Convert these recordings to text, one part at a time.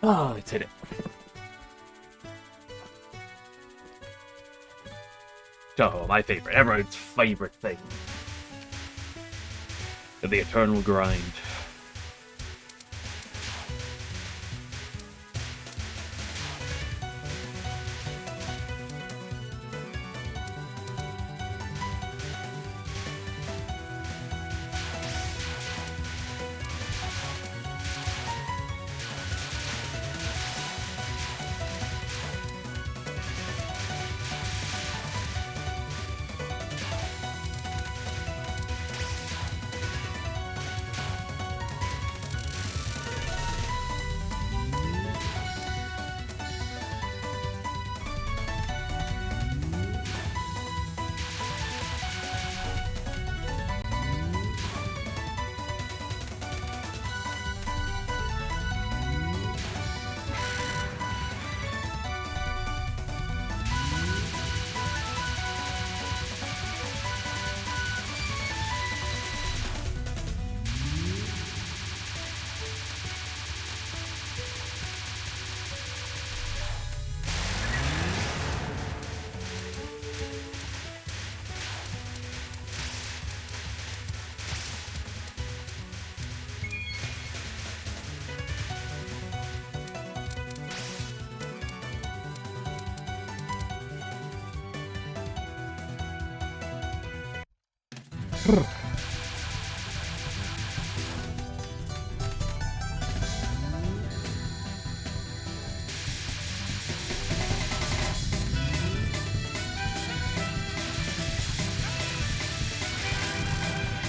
Oh, let's hit it. Touhou, my favorite. Everyone's favorite thing. The eternal grind.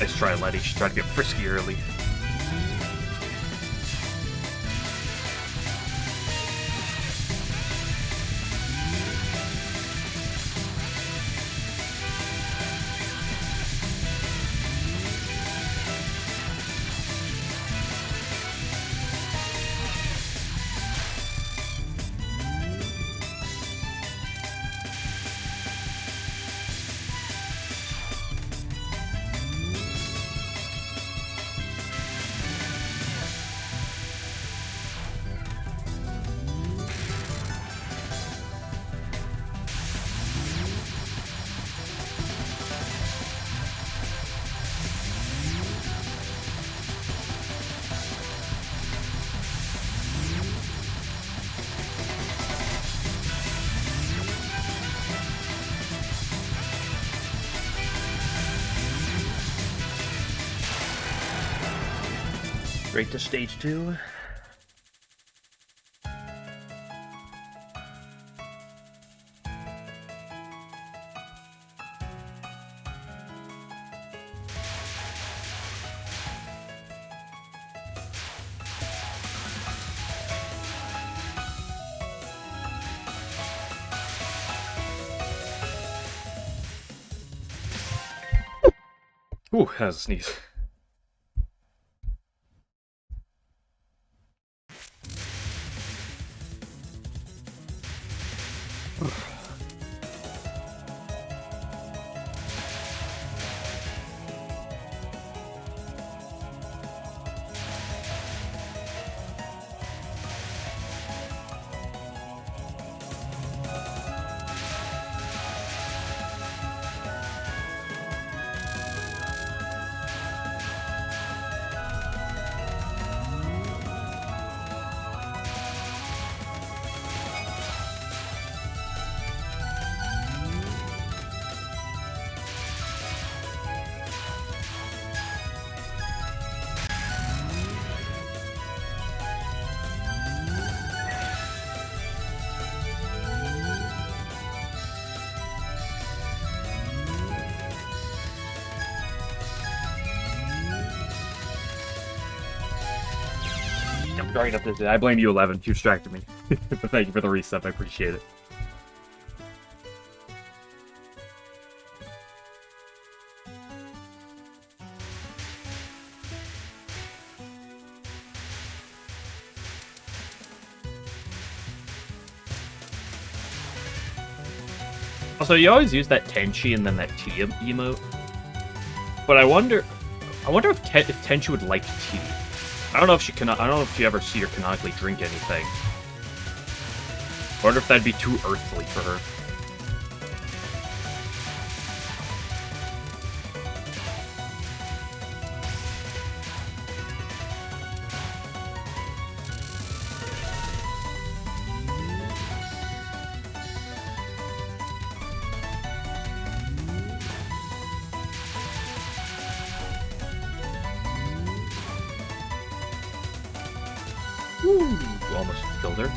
Nice try, Letty. She's trying to get frisky early. Straight to stage 2. Ooh, that was a sneeze. I'm sorry up this. I blame you, 11. You distracted me. But thank you for the reset. I appreciate it. Also, you always use that Tenchi and then that tea emote. But I wonder if Tenchi would like tea. I don't know if she can. I don't know if you ever see her canonically drink anything. I wonder if that'd be too earthly for her. Ooh, almost killed her.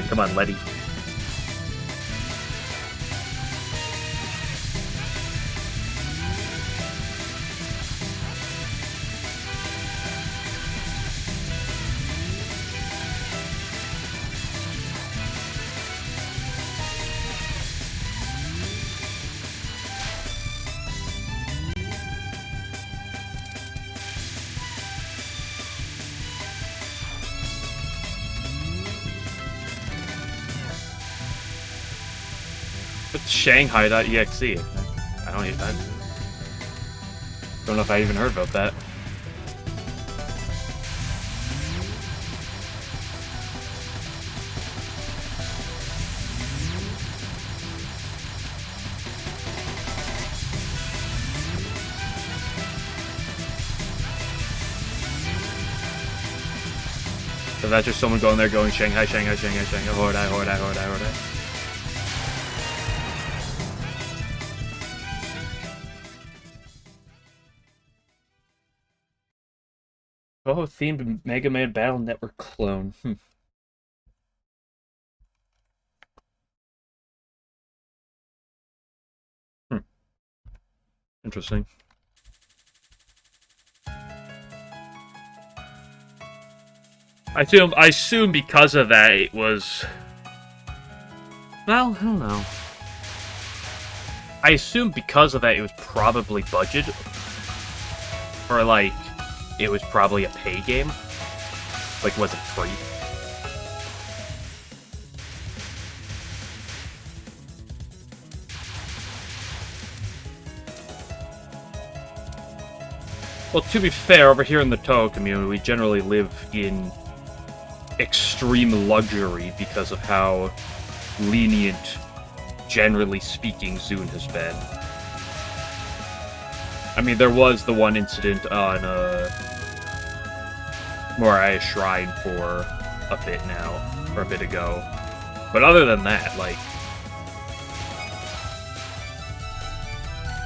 Come on, Letty. It's Shanghai.exe. I don't know if I even heard about that. So that's just someone going there going Shanghai, Shanghai, Shanghai, Shanghai, Hordai, Hordai, Hordai, Hordai. Oh, themed Mega Man Battle Network clone. Interesting. I assume because of that it was... Well, I don't know. I assume because of that it was probably budgeted. Or like, it was probably a pay game. Like, was it free? Well, to be fair, over here in the Touhou community, we generally live in extreme luxury because of how lenient, generally speaking, Zune has been. I mean, there was the one incident on Moriah Shrine for a bit ago. But other than that, like,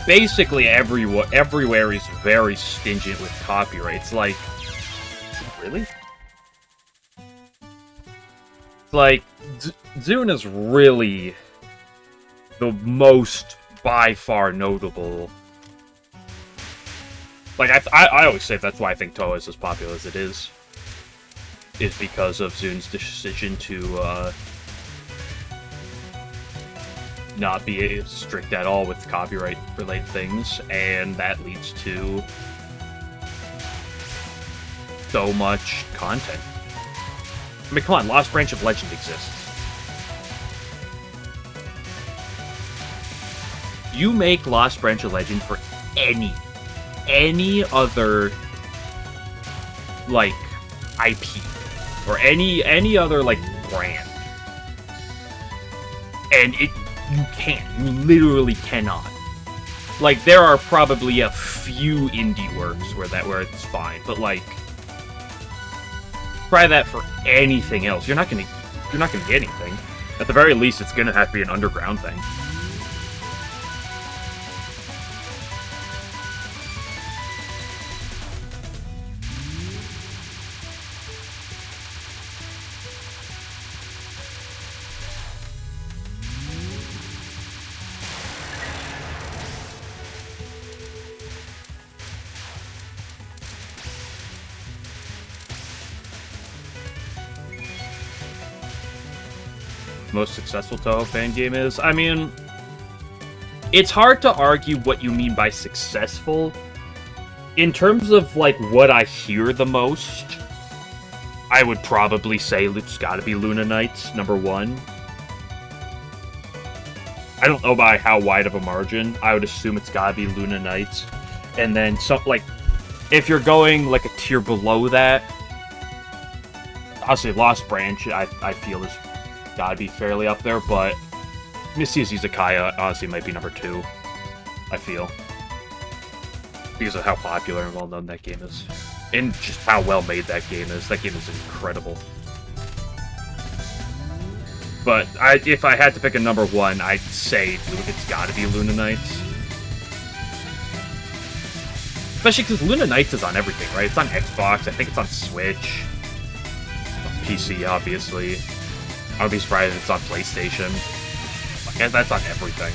basically everywhere is very stingent with copyrights. Like, really? Like, Zune is really the most, by far, notable. Like, I always say that's why I think Touhou is as popular as it is because of Zune's decision to not be strict at all with copyright-related things, and that leads to so much content. I mean, come on, Lost Branch of Legend exists. You make Lost Branch of Legend for any other, like, IP, or any other, like, brand. And you can't. You literally cannot. Like, there are probably a few indie works where it's fine, but, like, try that for anything else. You're not gonna get anything. At the very least, it's gonna have to be an underground thing. Most successful Touhou fan game is? I mean, it's hard to argue what you mean by successful. In terms of, like, what I hear the most, I would probably say it's gotta be Luna Knights, #1. I don't know by how wide of a margin. I would assume it's gotta be Luna Knights. And then, like, if you're going, like, a tier below that, honestly, Lost Branch, I feel is gotta be fairly up there, but Misty's Izakaya honestly might be #2, I feel. Because of how popular and well-known that game is. And just how well-made that game is. That game is incredible. But if I had to pick a #1, I'd say it's gotta be Luna Knights. Especially because Luna Knights is on everything, right? It's on Xbox, I think it's on Switch. PC, obviously. I would be surprised if it's on PlayStation. Like, that's on everything.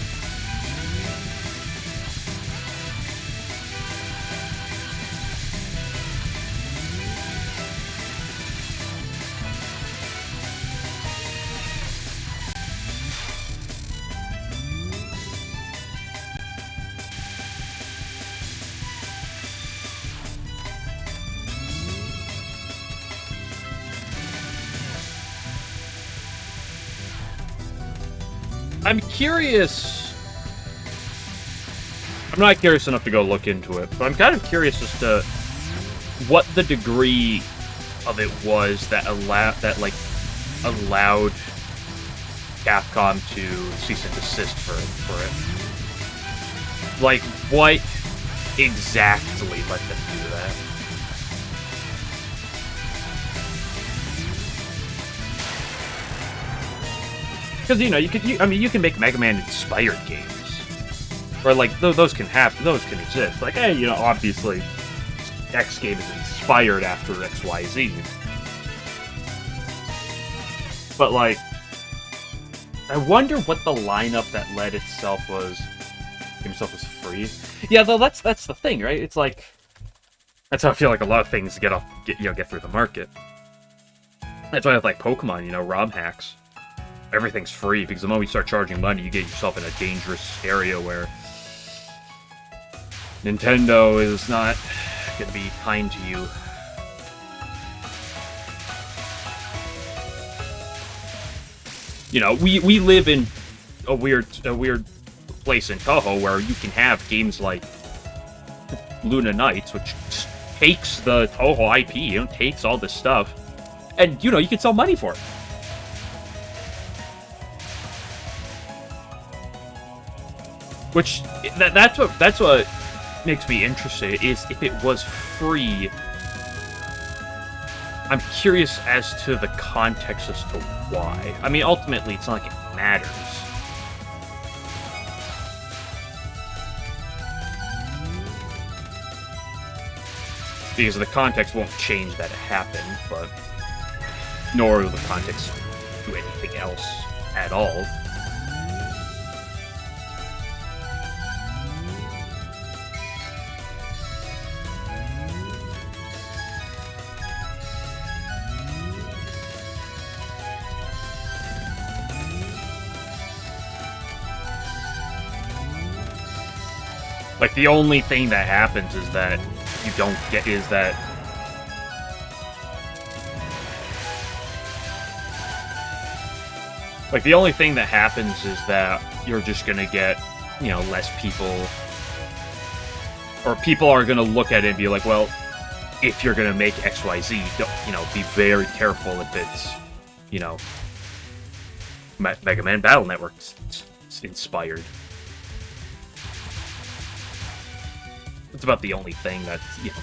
I'm curious. I'm not curious enough to go look into it, but I'm kind of curious as to what the degree of it was that allowed Capcom to cease and desist for it. Like, what exactly let them do that? Because, you know, you can make Mega Man inspired games, or like those can exist. Like, hey, you know, obviously, X game is inspired after XYZ, but like, I wonder what the lineup that led itself was. Game itself was free. Yeah, though that's the thing, right? It's like that's how I feel like a lot of things get through the market. That's why I like Pokemon, you know, ROM hacks. Everything's free, because the moment you start charging money, you get yourself in a dangerous area where Nintendo is not going to be kind to you. You know, we live in a weird place in Touhou where you can have games like Luna Knights, which takes the Touhou IP, you know, takes all this stuff, and, you know, you can sell money for it. Which, that's what makes me interested, is if it was free, I'm curious as to the context as to why. I mean, ultimately, it's not like it matters. Because the context won't change that it happened, but nor will the context do anything else at all. Like, the only thing that happens is that you don't get, is that Like, the only thing that happens is that you're just gonna get, you know, less people... Or people are gonna look at it and be like, well, if you're gonna make XYZ, you know, be very careful if it's, you know, Mega Man Battle Network inspired. It's about the only thing that's, you know...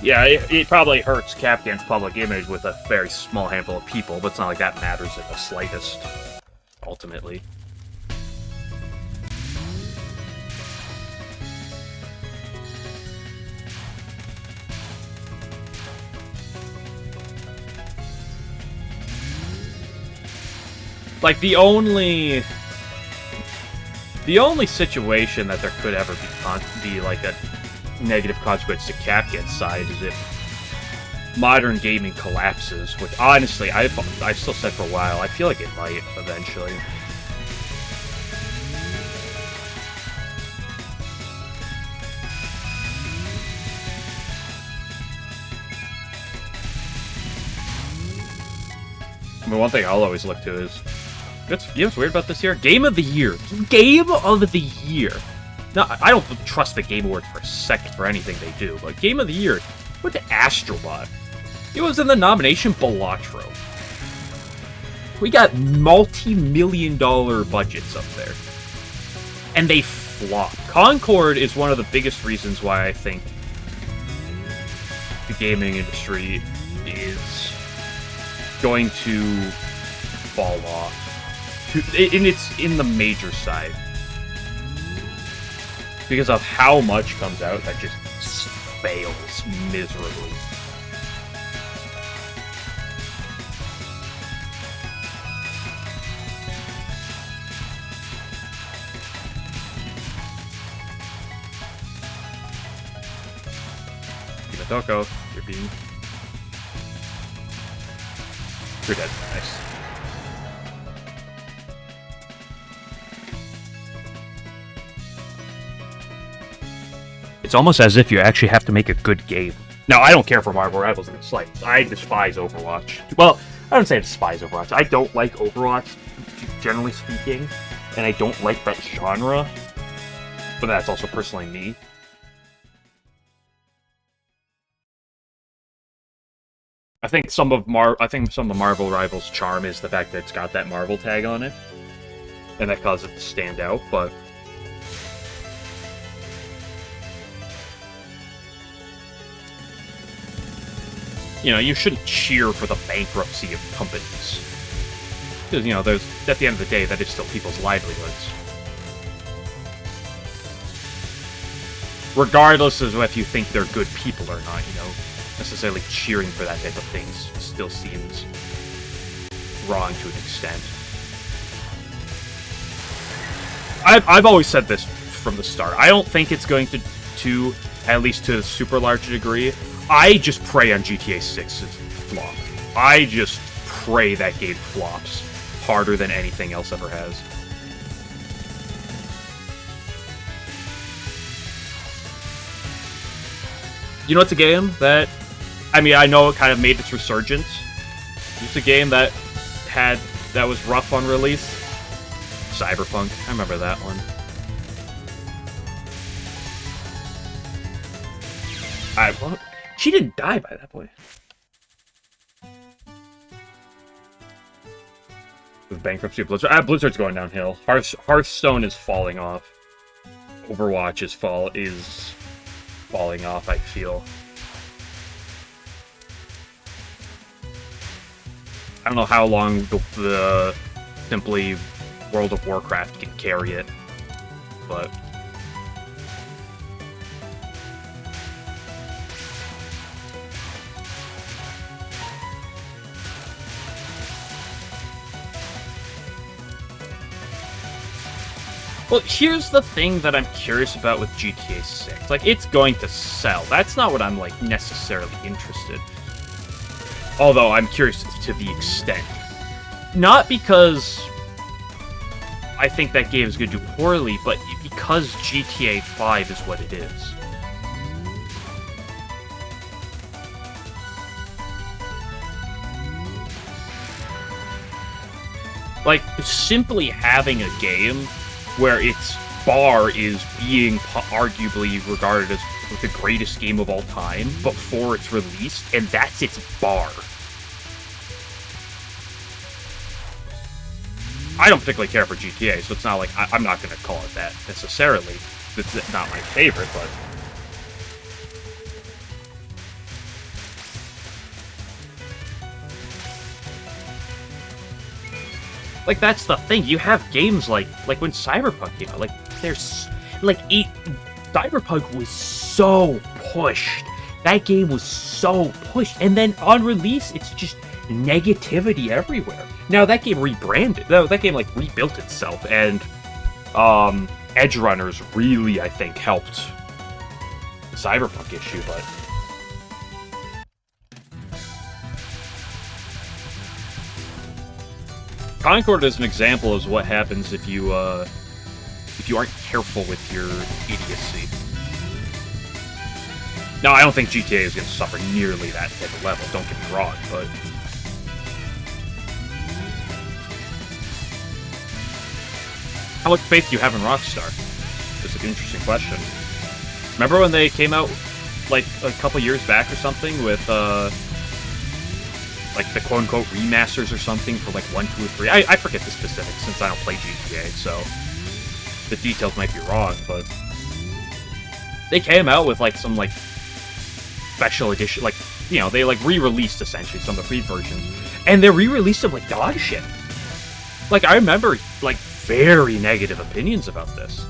Yeah, it probably hurts Capcan's public image with a very small handful of people, but it's not like that matters in the slightest, ultimately. Like, the only situation that there could ever be like a negative consequence to Capcan's side is if modern gaming collapses, which honestly I've still said for a while, I feel like it might eventually. I mean, one thing I'll always look to is, you know what's weird about this year? Game of the Year. Game of the Year. Now, I don't trust the Game Awards for a second for anything they do, but Game of the Year went to Astrobot. It was in the nomination Balatro. We got multi-million-dollar budgets up there. And they flop. Concord is one of the biggest reasons why I think the gaming industry is going to fall off. And it's in the major side. Because of how much comes out that just fails miserably. Doko, you're being... You're dead. Nice. It's almost as if you actually have to make a good game. Now, I don't care for Marvel Rivals in the slightest. I despise Overwatch. Well, I don't say I despise Overwatch. I don't like Overwatch, generally speaking, and I don't like that genre. But that's also personally me. I think some of Marvel Rivals' charm is the fact that it's got that Marvel tag on it, and that causes it to stand out. But you know, you shouldn't cheer for the bankruptcy of companies, because you know, there's at the end of the day, that is still people's livelihoods, regardless of if you think they're good people or not. You know, necessarily cheering for that type of thing still seems wrong to an extent. I've always said this from the start. I don't think it's going to at least to a super large degree. I just pray on GTA 6's flop. I just pray that game flops harder than anything else ever has. You know, it's a game that, I mean, I know it kind of made its resurgence. It's a game that was rough on release. Cyberpunk. I remember that one. Well, she didn't die by that point. The bankruptcy of Blizzard. Blizzard's going downhill. Hearthstone is falling off. Overwatch is falling off, I feel. I don't know how long the simply World of Warcraft can carry it, but well, here's the thing that I'm curious about with GTA 6. Like, it's going to sell. That's not what I'm, like, necessarily interested. Although, I'm curious to the extent. Not because I think that game is going to do poorly, but because GTA 5 is what it is. Like, simply having a game where its bar is being arguably regarded as the greatest game of all time before it's released, and that's its bar. I don't particularly care for GTA, so it's not like I'm not going to call it that necessarily. It's not my favorite, but... Like, that's the thing. You have games like when Cyberpunk came out. Like, there's... Like, Cyberpunk was so pushed. That game was so pushed. And then on release, it's just negativity everywhere. Now, that game rebranded. That game, like, rebuilt itself. And, Edge Runners really, I think, helped the Cyberpunk issue, but... Concord is an example of what happens if you aren't careful with your idiocy. Now, I don't think GTA is going to suffer nearly that type of level, don't get me wrong, but... How much faith do you have in Rockstar? That's an interesting question. Remember when they came out, like, a couple years back or something with, like, the quote-unquote remasters or something for, like, 1, 2, or 3. I forget the specifics since I don't play GTA, so the details might be wrong, but they came out with, like, some, like, special edition, like, you know, they, like, re-released, essentially, some of the free versions, and they re-released them like dog shit. Like, I remember, like, very negative opinions about this.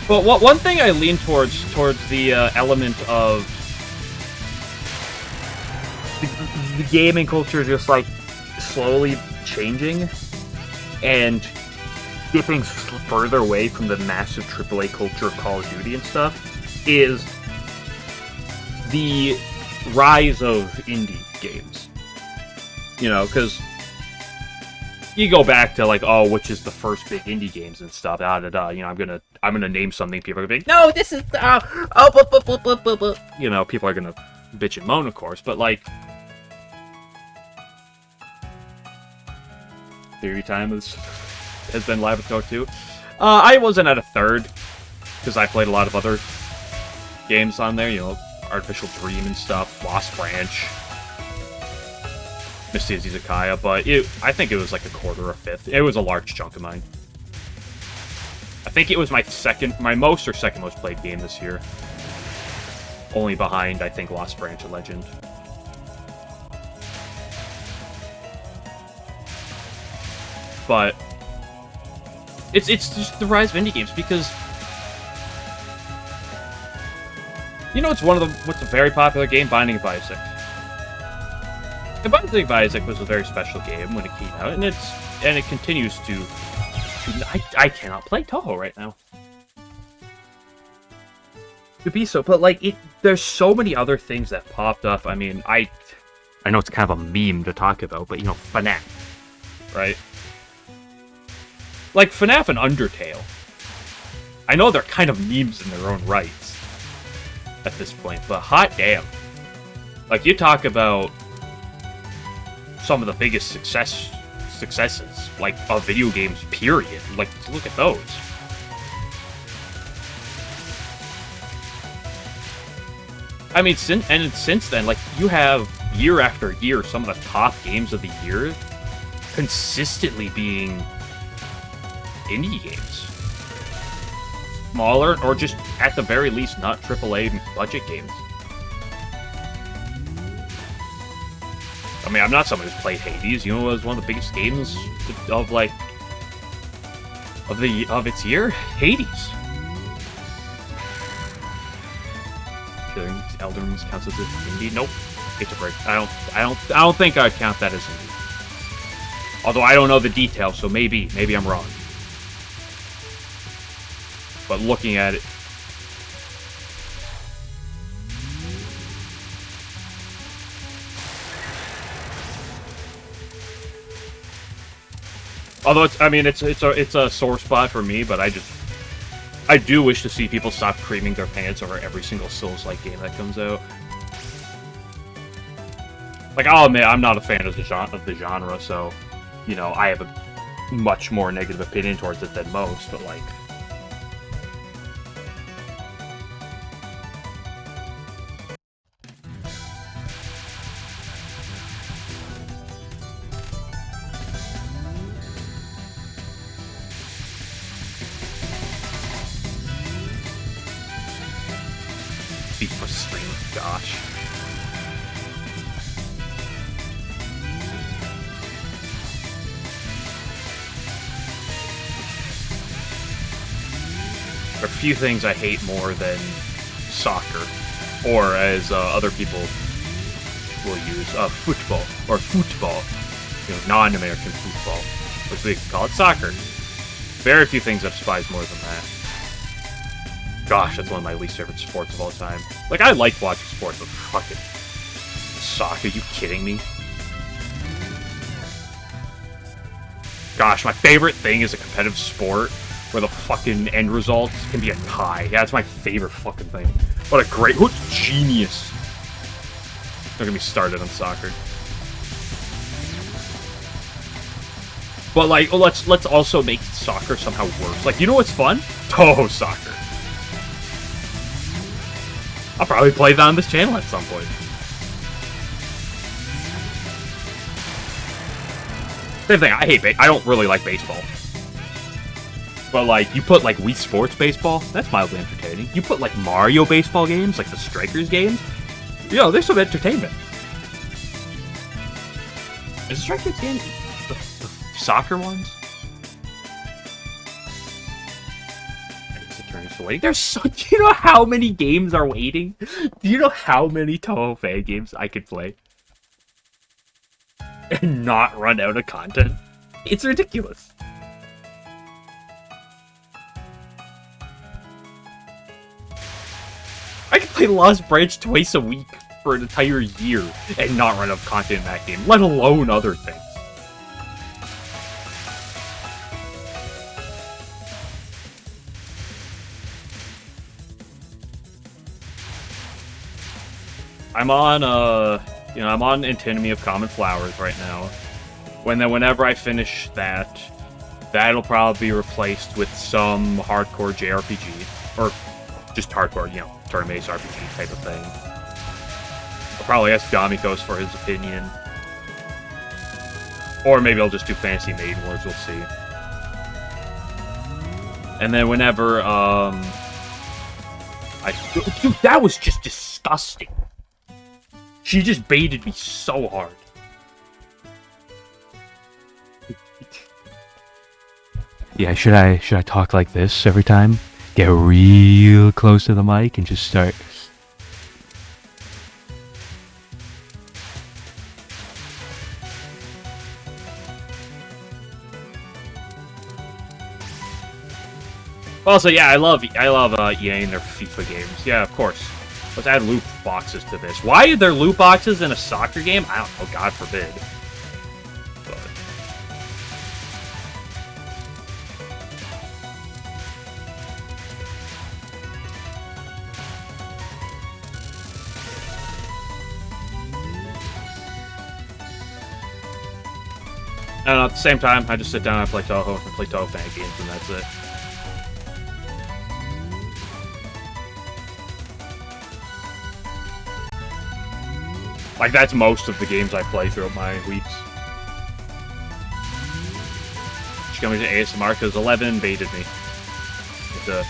But one thing I lean towards the element of the gaming culture just, like, slowly changing and getting further away from the massive AAA culture of Call of Duty and stuff is the rise of indie games. You know, because you go back to, like, oh, which is the first big indie games and stuff, you know, I'm gonna name something, people are gonna be like, no, this is, you know, people are gonna bitch and moan, of course, but, like, Theory Time has been live with Go 2. I wasn't at a third, because I played a lot of other games on there, you know, Artificial Dream and stuff, Lost Branch, Misty Izakaya, but I think it was like a quarter or a fifth. It was a large chunk of mine. I think it was my most or second most played game this year. Only behind, I think, Lost Branch and Legend. But it's just the rise of indie games, because you know what's a very popular game? Binding of Isaac. And Binding of Isaac was a very special game when it came out, and it continues to I cannot play Touhou right now. To be so, but like there's so many other things that popped up. I mean, I know it's kind of a meme to talk about, but you know, FNAF, right? Like FNAF and Undertale. I know they're kind of memes in their own rights at this point, but hot damn. Like, you talk about some of the biggest successes, like, of video games, period. Like, look at those. I mean, since then, like, you have, year after year, some of the top games of the year consistently being indie games. Smaller, or just, at the very least, not AAA budget games. I mean, I'm not someone who's played Hades. You know, it was one of the biggest games of, like, of its year? Hades. Elder Rings counts as indie? Nope. It's a break. I don't think I'd count that as indie. Although I don't know the details, so maybe I'm wrong. But looking at it, Although I mean, it's a sore spot for me, but I do wish to see people stop creaming their pants over every single Souls-like game that comes out. Like, I'll admit, I'm not a fan of the genre, so, you know, I have a much more negative opinion towards it than most, but, like... FIFA stream, gosh. There are few things I hate more than soccer, or as other people will use, football, or football, you know, non-American football, which we call it soccer. Very few things I despise more than that. Gosh, that's one of my least favorite sports of all time. Like, I like watching sports, but fucking soccer, you kidding me? Gosh, my favorite thing is a competitive sport where the fucking end result can be a tie. Yeah, that's my favorite fucking thing. What genius. Don't get me started on soccer. But like, let's also make soccer somehow worse. Like, you know what's fun? Touhou soccer. I'll probably play that on this channel at some point. Same thing, I don't really like baseball. But, like, you put, like, Wii Sports Baseball, that's mildly entertaining. You put, like, Mario baseball games, like the Strikers games, you know, there's some entertainment. Is the Strikers game the soccer ones? I guess the turn is still waiting. There's so... Do you know how many games are waiting? Do you know how many Touhou fan games I could play? And not run out of content? It's ridiculous. I can play Lost Branch twice a week for an entire year and not run out of content in that game, let alone other things. I'm on Antinomy of Common Flowers right now. Whenever I finish that, that'll probably be replaced with some hardcore JRPG, or just hardcore, you know, turn-based RPG type of thing. I'll probably ask Gamikos for his opinion. Or maybe I'll just do Fantasy Maiden Wars, we'll see. And then whenever, Dude, that was just disgusting. She just baited me so hard. Yeah, should I talk like this every time? Get real close to the mic and just start. Also, yeah, I love EA and their FIFA games. Yeah, of course. Let's add loot boxes to this. Why are there loot boxes in a soccer game? I don't know, God forbid. And at the same time, I just sit down and I play Touhou and play Touhou fan games, and that's it. Like, that's most of the games I play throughout my weeks. She's coming to ASMR because 11 baited me into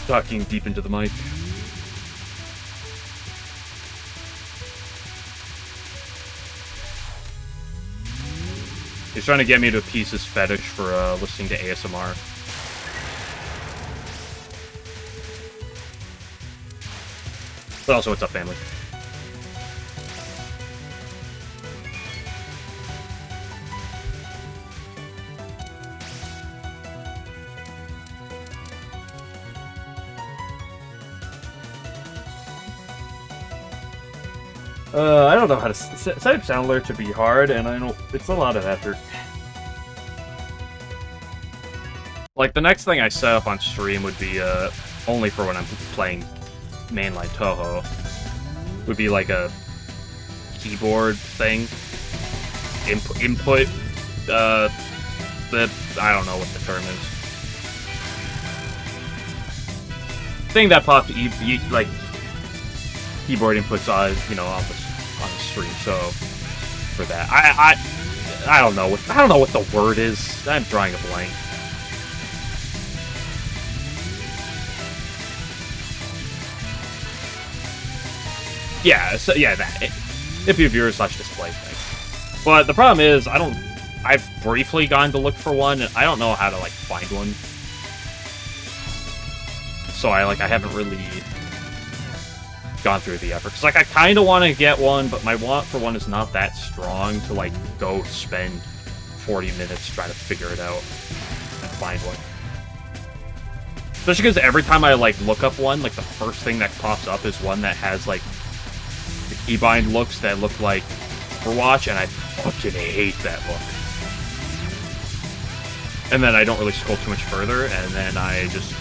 talking deep into the mic. He's trying to get me to appease his fetish for listening to ASMR. But also, what's up, family? I don't know how to set up sound alert to be hard, and I know it's a lot of effort. Like, the next thing I set up on stream would be, only for when I'm playing mainline Touhou, would be like a keyboard thing. Input, I don't know what the term is. Thing that popped, like, keyboard inputs on, you know, on the stream, so, for that. I don't know what the word is. I'm drawing a blank. Yeah, so, yeah, that. If your viewer / display thing. But the problem is, I've briefly gone to look for one, and I don't know how to, like, find one. So I haven't really gone through the effort. Cause, like, I kind of want to get one, but my want for one is not that strong to, like, go spend 40 minutes trying to figure it out and find one. Especially because every time I, like, look up one, like, the first thing that pops up is one that has, like, the keybind looks that look like Overwatch, and I fucking hate that look. And then I don't really scroll too much further, and then I just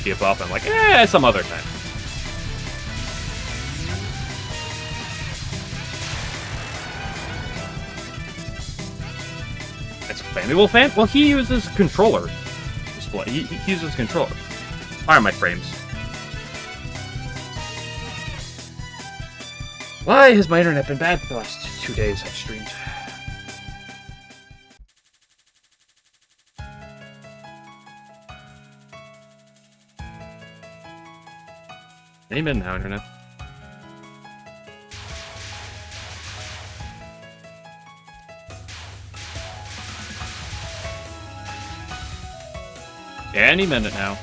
give up. I'm like, some other time. That's a Family fan? Well, he uses controller display. He uses controller. Why are my frames? Why has my internet been bad for the last 2 days I've streamed? Any minute now, internet. Any minute now.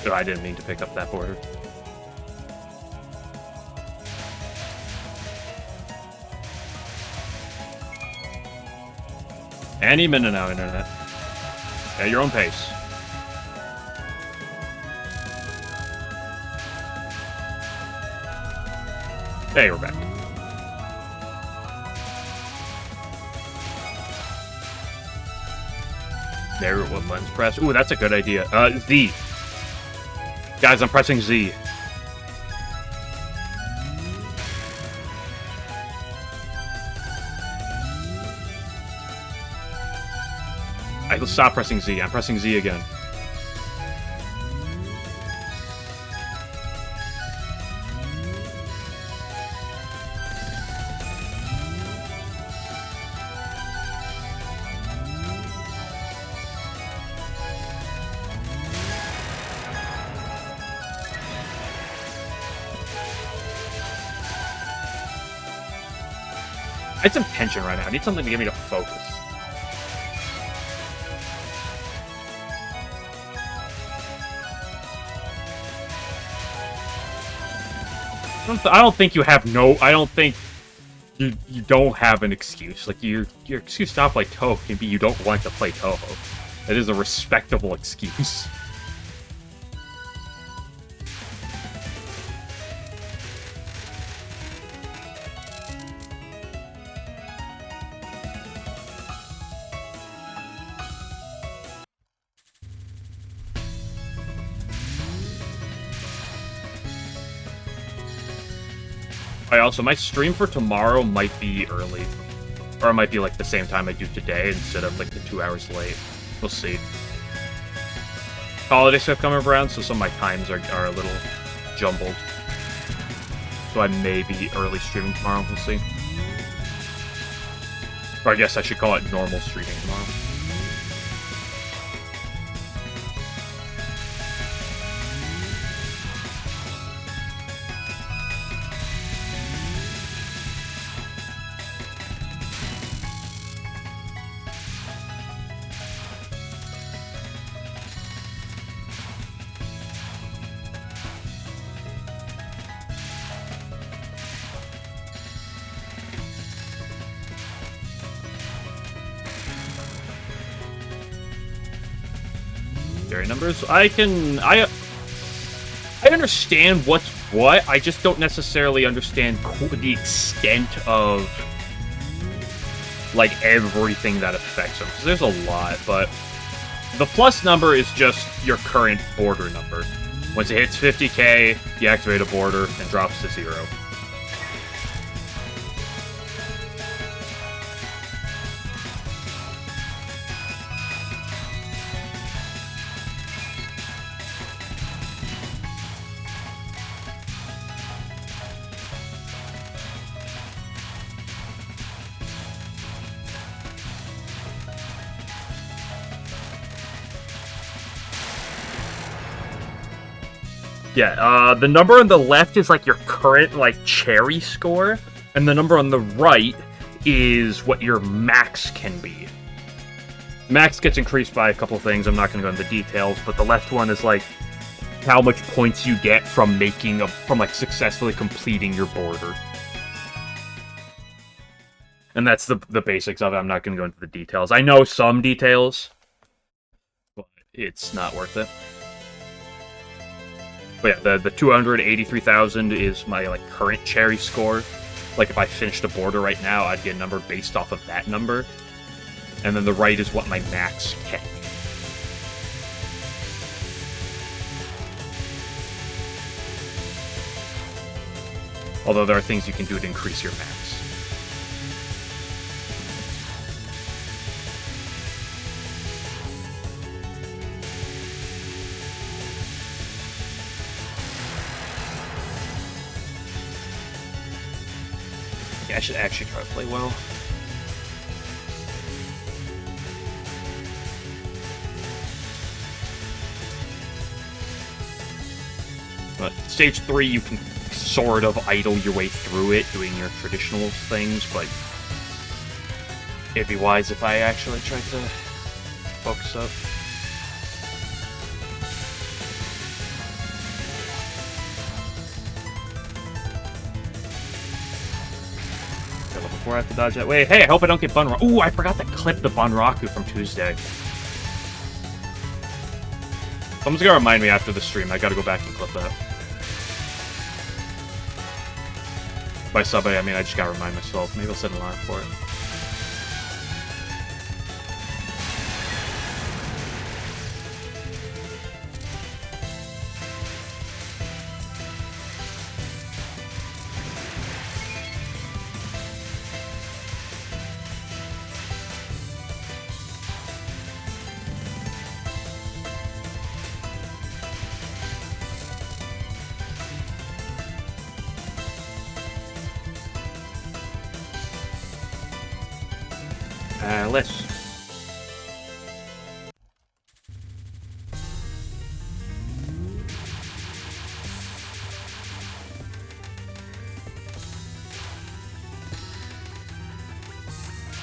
Oh, I didn't mean to pick up that border. Any minute now, internet. At your own pace. Hey, we're back. There, what buttons press? Ooh, that's a good idea. Z. Guys, I'm pressing Z. Let's stop pressing Z. I'm pressing Z again. I need some tension right now. I need something to get me to focus. I don't think you have no... I don't think you don't have an excuse. Like, your excuse to not play Touhou can be you don't want to play Touhou. That is a respectable excuse. Also, my stream for tomorrow might be early. Or it might be, like, the same time I do today instead of, like, the 2 hours late. We'll see. Holidays have come around, so some of my times are a little jumbled. So I may be early streaming tomorrow, we'll see. Or I guess I should call it normal streaming tomorrow. Numbers. I can I understand what's what. I just don't necessarily understand the extent of like everything that affects them. Because there's a lot, but the plus number is just your current border number. Once it hits 50k, you activate a border and drops to 0. Yeah, the number on the left is like your current like cherry score, and the number on the right is what your max can be. Max gets increased by a couple things. I'm not going to go into the details, but the left one is like how much points you get from like successfully completing your border. And that's the basics of it. I'm not going to go into the details. I know some details, but it's not worth it. But yeah, the 283,000 is my like current cherry score. Like if I finished a border right now, I'd get a number based off of that number. And then the right is what my max can be. Although there are things you can do to increase your max. I should actually try to play well. But stage 3, you can sort of idle your way through it, doing your traditional things, but it'd be wise if I actually tried to focus up. Before I have to dodge that way. Hey, I hope I don't get Bunraku. Ooh, I forgot to clip the Bunraku from Tuesday. Someone's gonna remind me after the stream. I gotta go back and clip that. By somebody, I mean I just gotta remind myself. Maybe I'll set an alarm for it. Let's.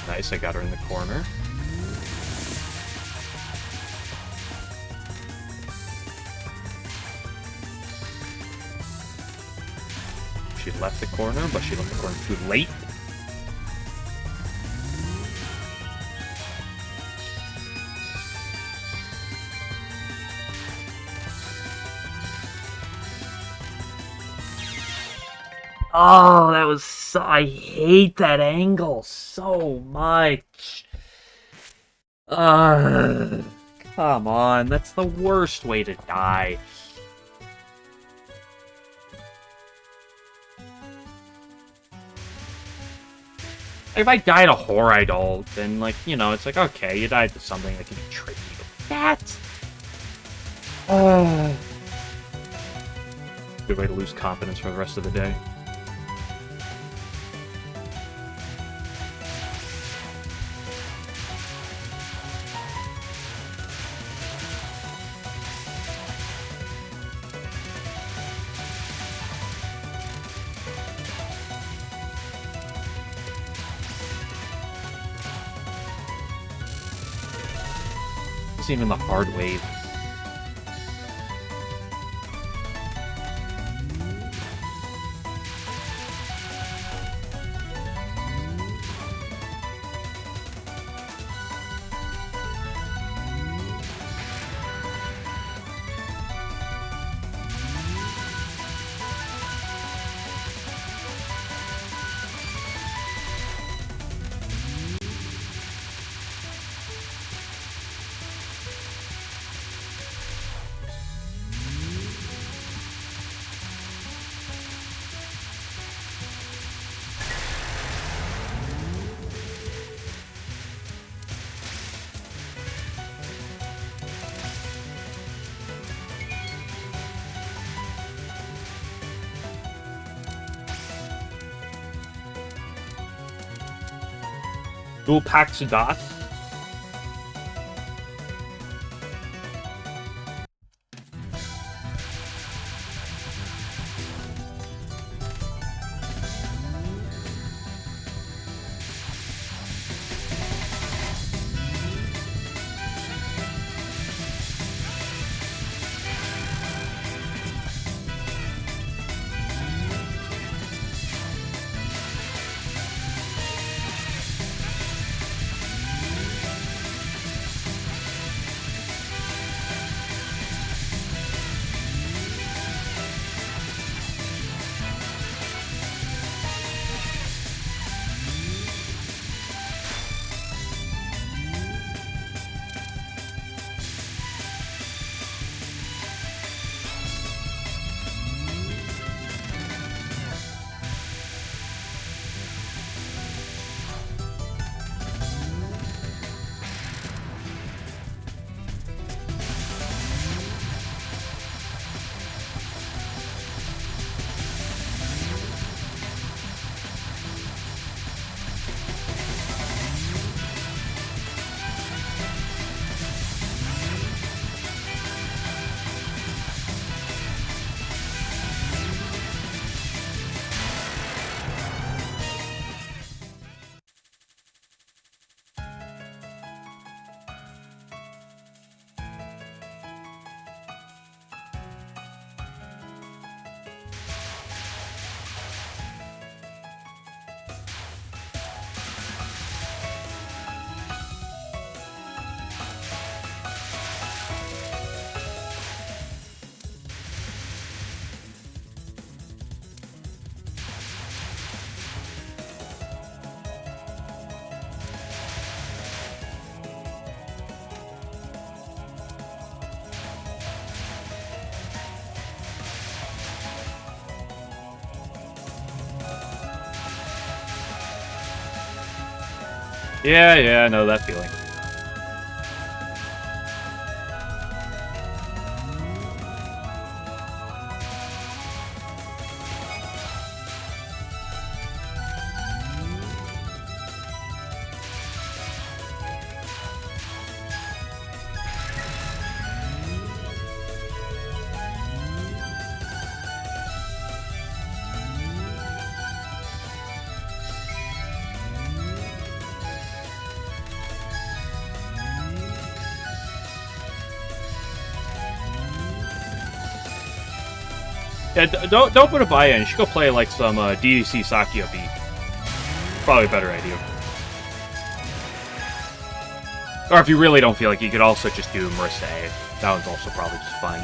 Nice, I got her in the corner. She left the corner, but she left the corner too late. Oh, that was so... I hate that angle so much. Come on, that's the worst way to die. If I died a Horror Idol, then, like, you know, it's like, okay, you died to something that can be tricky. But that... Good way to lose confidence for the rest of the day. It's even the hard wave. Dual packs dots. Yeah, I know that feeling. Yeah, don't put a buy in. You should go play like some DDC Sakya beat. Probably a better idea. Or if you really don't feel like you could also just do Marissa A. That one's also probably just fine.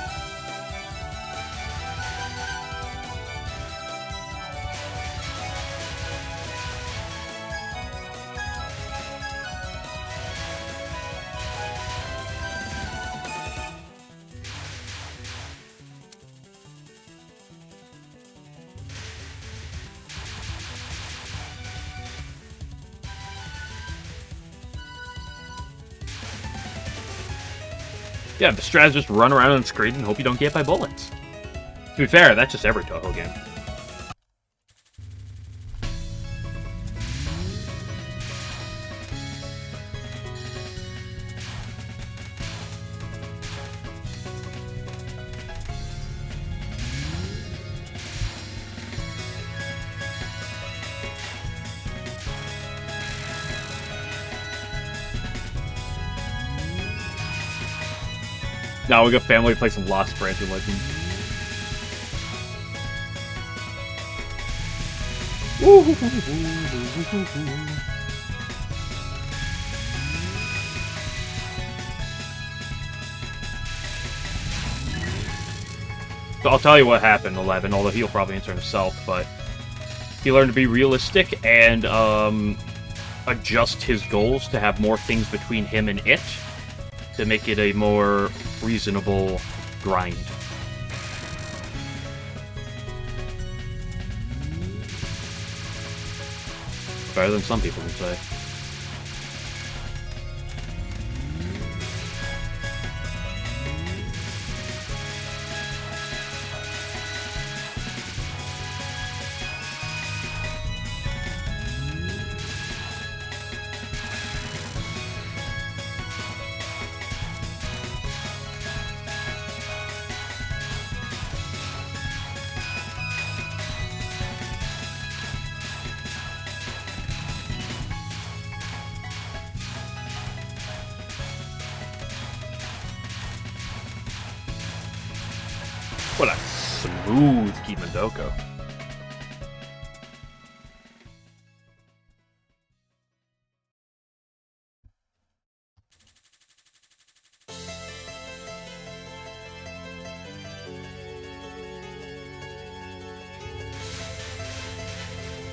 Yeah, the strats just run around on the screen and hope you don't get by bullets. To be fair, that's just every Touhou game. Now we got family to play some Lost Branch of Legends. So I'll tell you what happened, 11, although he'll probably answer himself, but he learned to be realistic and adjust his goals to have more things between him and it to make it a more reasonable grind. Better than some people would say. What a smooth Kimondoko.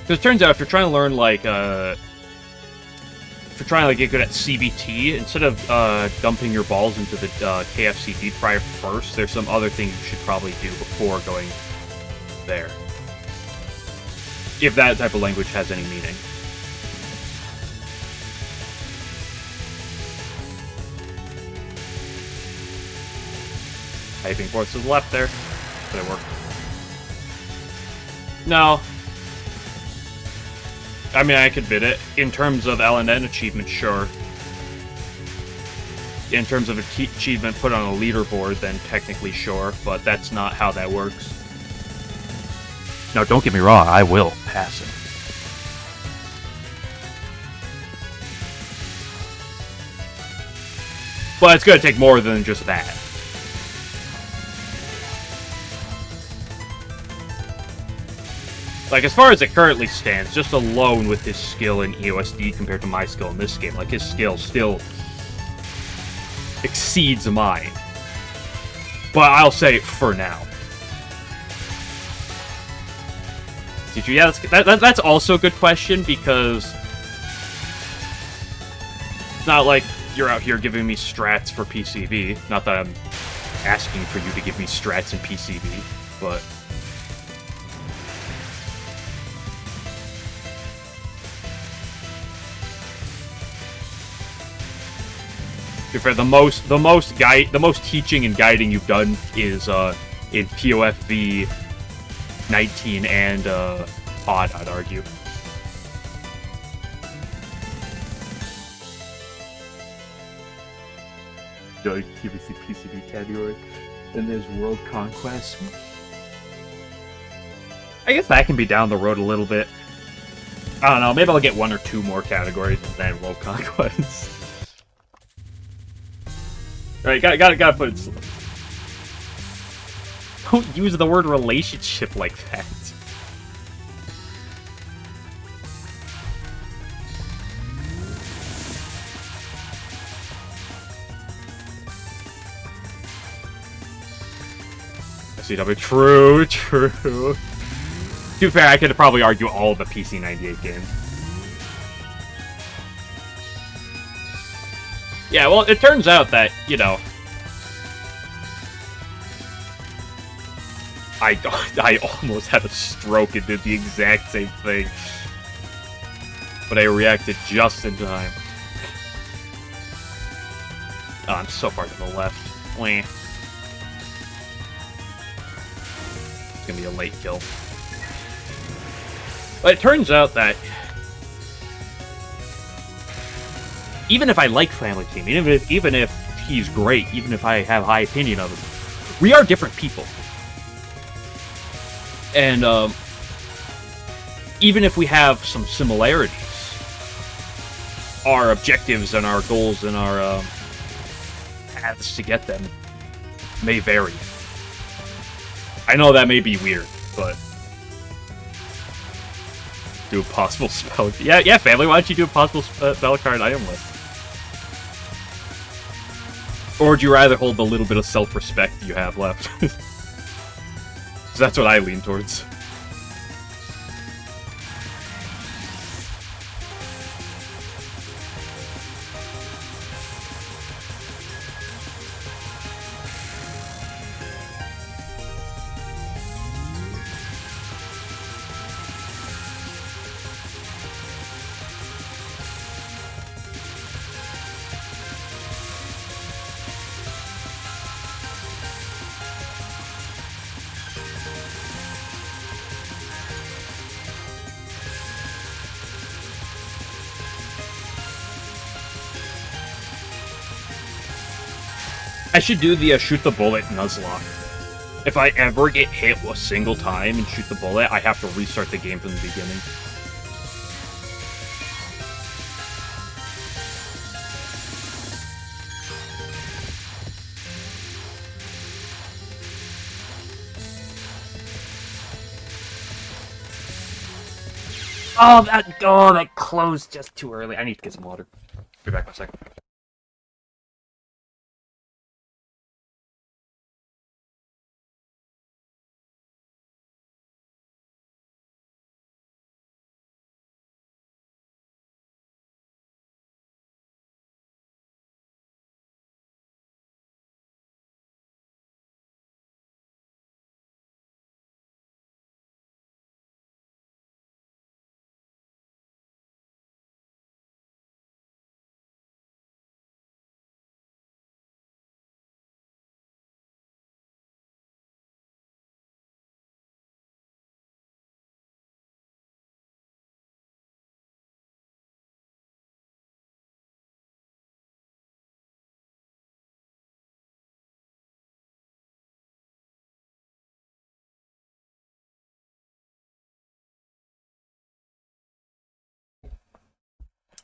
Because it turns out if you're trying to learn, like, if you're trying to get good at CBT, instead of dumping your balls into the KFC deep fryer first, there's some other things you should probably do before going there. If that type of language has any meaning. Typing force to the left there. Did it work? No. I mean, I could bid it. In terms of LNN achievement, sure. In terms of achievement put on a leaderboard, then technically sure, but that's not how that works. Now, don't get me wrong, I will pass it. But it's going to take more than just that. Like, as far as it currently stands, just alone with his skill in EOSD compared to my skill in this game, like, his skill still exceeds mine. But I'll say for now. Did you? Yeah, that's also a good question, because it's not like you're out here giving me strats for PCV. Not that I'm asking for you to give me strats in PCV, but... The most teaching and guiding you've done is in POFV 19 and Pod, I'd argue. The TBC PCB category. Then there's World Conquest. I guess that can be down the road a little bit. I don't know, maybe I'll get one or two more categories than World Conquest. Alright, gotta put it slow. Don't use the word relationship like that. SCW, true. To be fair, I could probably argue all of the PC 98 games. Yeah, well, it turns out that, you know, I almost had a stroke and did the exact same thing. But I reacted just in time. Oh, I'm so far to the left. Wah. It's gonna be a late kill. But it turns out that even if I like Family Team, even if he's great, even if I have high opinion of him, we are different people. And even if we have some similarities, our objectives and our goals and our paths to get them may vary. I know that may be weird, but do a possible spell. Yeah, family. Why don't you do a possible spell card item list? Or would you rather hold the little bit of self-respect you have left? So that's what I lean towards. I should do the shoot the bullet Nuzlocke. If I ever get hit a single time and shoot the bullet, I have to restart the game from the beginning. Oh, that closed just too early. I need to get some water. Be back in a second.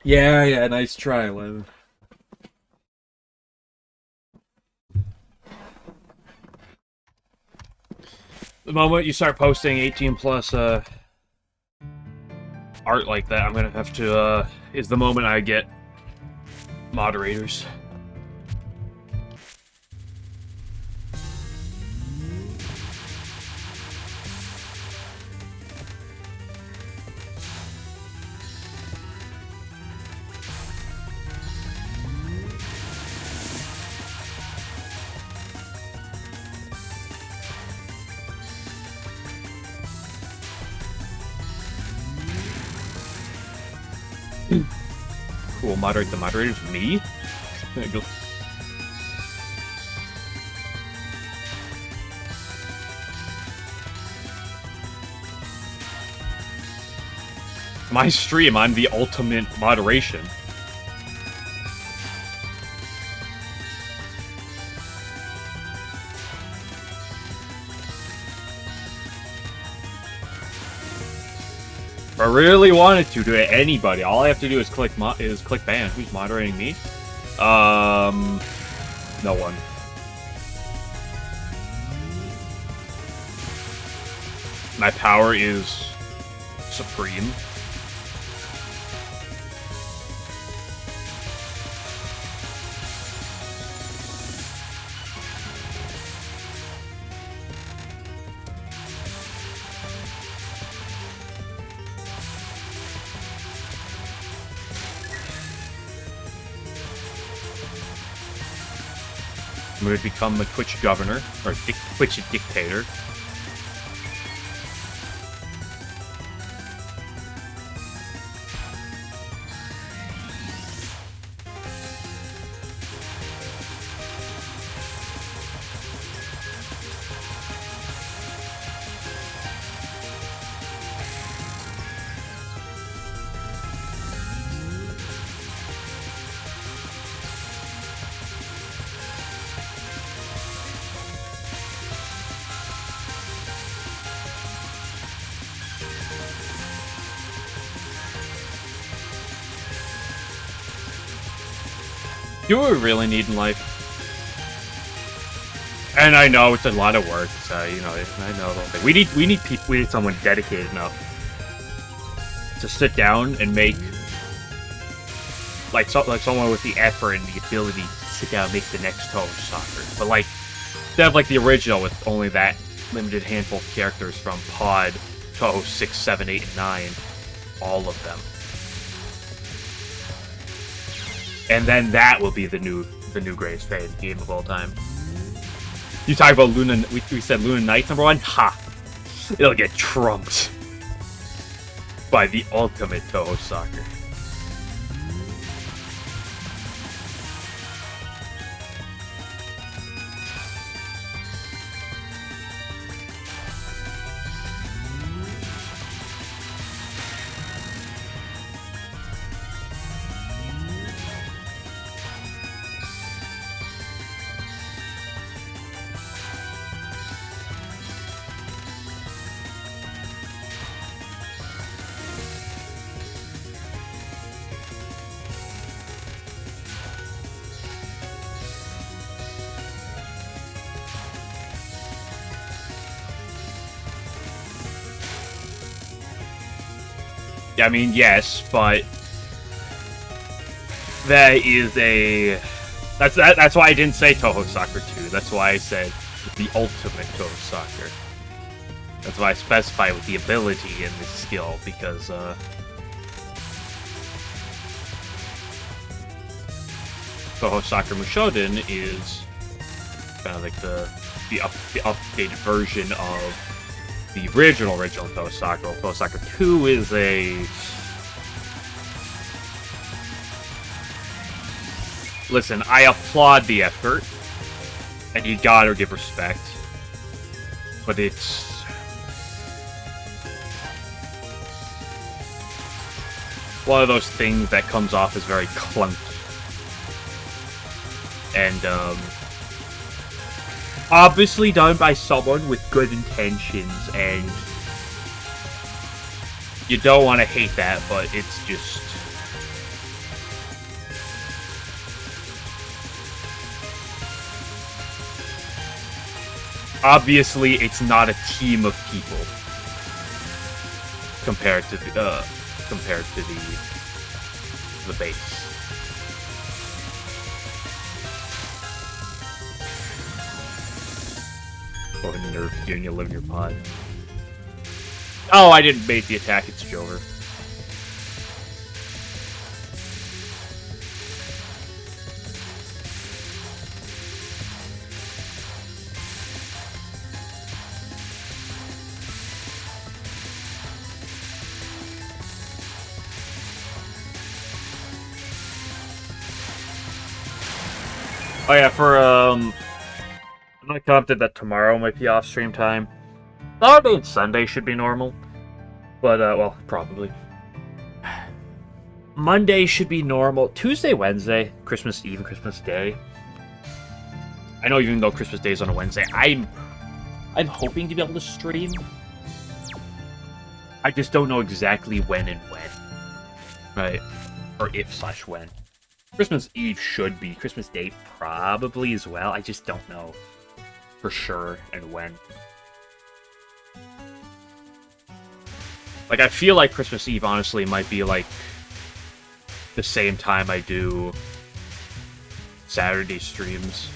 Yeah, nice try, Len. The moment you start posting 18 plus art like that, I'm gonna have to is the moment I get moderators. Cool, moderate the moderators. Me? My stream, I'm the ultimate moderation. If I really wanted to anybody, all I have to do is click ban. Who's moderating me? No one. My power is supreme. I'm going to become a Twitch governor, or Twitch dictator. Do what we really need in life. And I know it's a lot of work, so you know, I know we need someone dedicated enough to sit down and make like someone with the effort and the ability to sit down and make the next Touhou soccer. But like instead of like the original with only that limited handful of characters from Pod, Touhou 6, 7, 8, and 9, all of them. And then that will be the new greatest game of all time. You talk about Luna, we said Luna Knights #1? Ha! It'll get trumped by the ultimate Touhou soccer. I mean, yes, but that is a... That's why I didn't say Touhou Soccer 2. That's why I said the ultimate Touhou Soccer. That's why I specify with the ability and the skill, because, Touhou Soccer Mushoden is kind of like the updated version of the original Touhou Soccer. Touhou Soccer 2 is a... Listen, I applaud the effort, and you gotta give respect, but it's... one of those things that comes off as very clunky. And, obviously done by someone with good intentions, and you don't want to hate that, but it's just... obviously, it's not a team of people compared to the base. Go ahead and nerf you and you live in your pod. Oh, I didn't bait the attack, it's Jover. Oh yeah, for I'm not confident that tomorrow might be off stream time. Saturday and Sunday should be normal. But well, probably. Monday should be normal. Tuesday, Wednesday, Christmas Eve and Christmas Day. I know even though Christmas Day is on a Wednesday, I'm hoping to be able to stream. I just don't know exactly when and when. Right. Or if/when. Christmas Eve should be. Christmas Day probably as well. I just don't know for sure and when. Like, I feel like Christmas Eve, honestly, might be, like, the same time I do Saturday streams.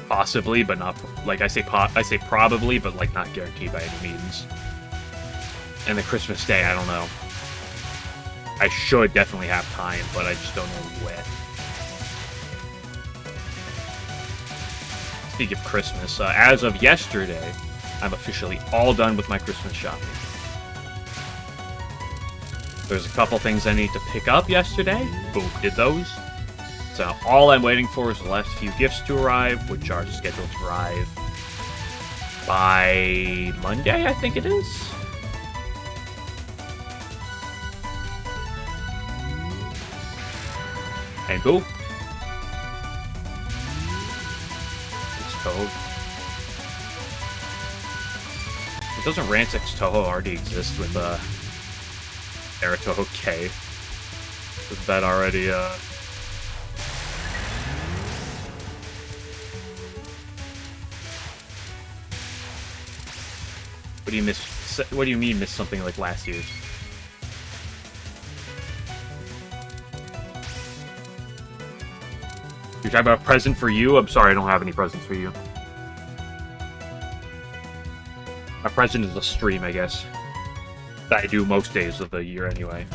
Possibly, but not... like, I say probably, but, like, not guaranteed by any means. And the Christmas Day, I don't know. I should definitely have time, but I just don't know when. Speaking of Christmas, as of yesterday, I'm officially all done with my Christmas shopping. There's a couple things I need to pick up yesterday. Boom, did those. So all I'm waiting for is the last few gifts to arrive, which are scheduled to arrive by Monday, I think it is. And boom. It's Touhou. It doesn't Ransix Touhou already exist with Era Touhou K? Is that already What do you miss? What do you mean miss something like last year's? You're talking about a present for you? I'm sorry, I don't have any presents for you. My present is a stream, I guess. That I do most days of the year anyway.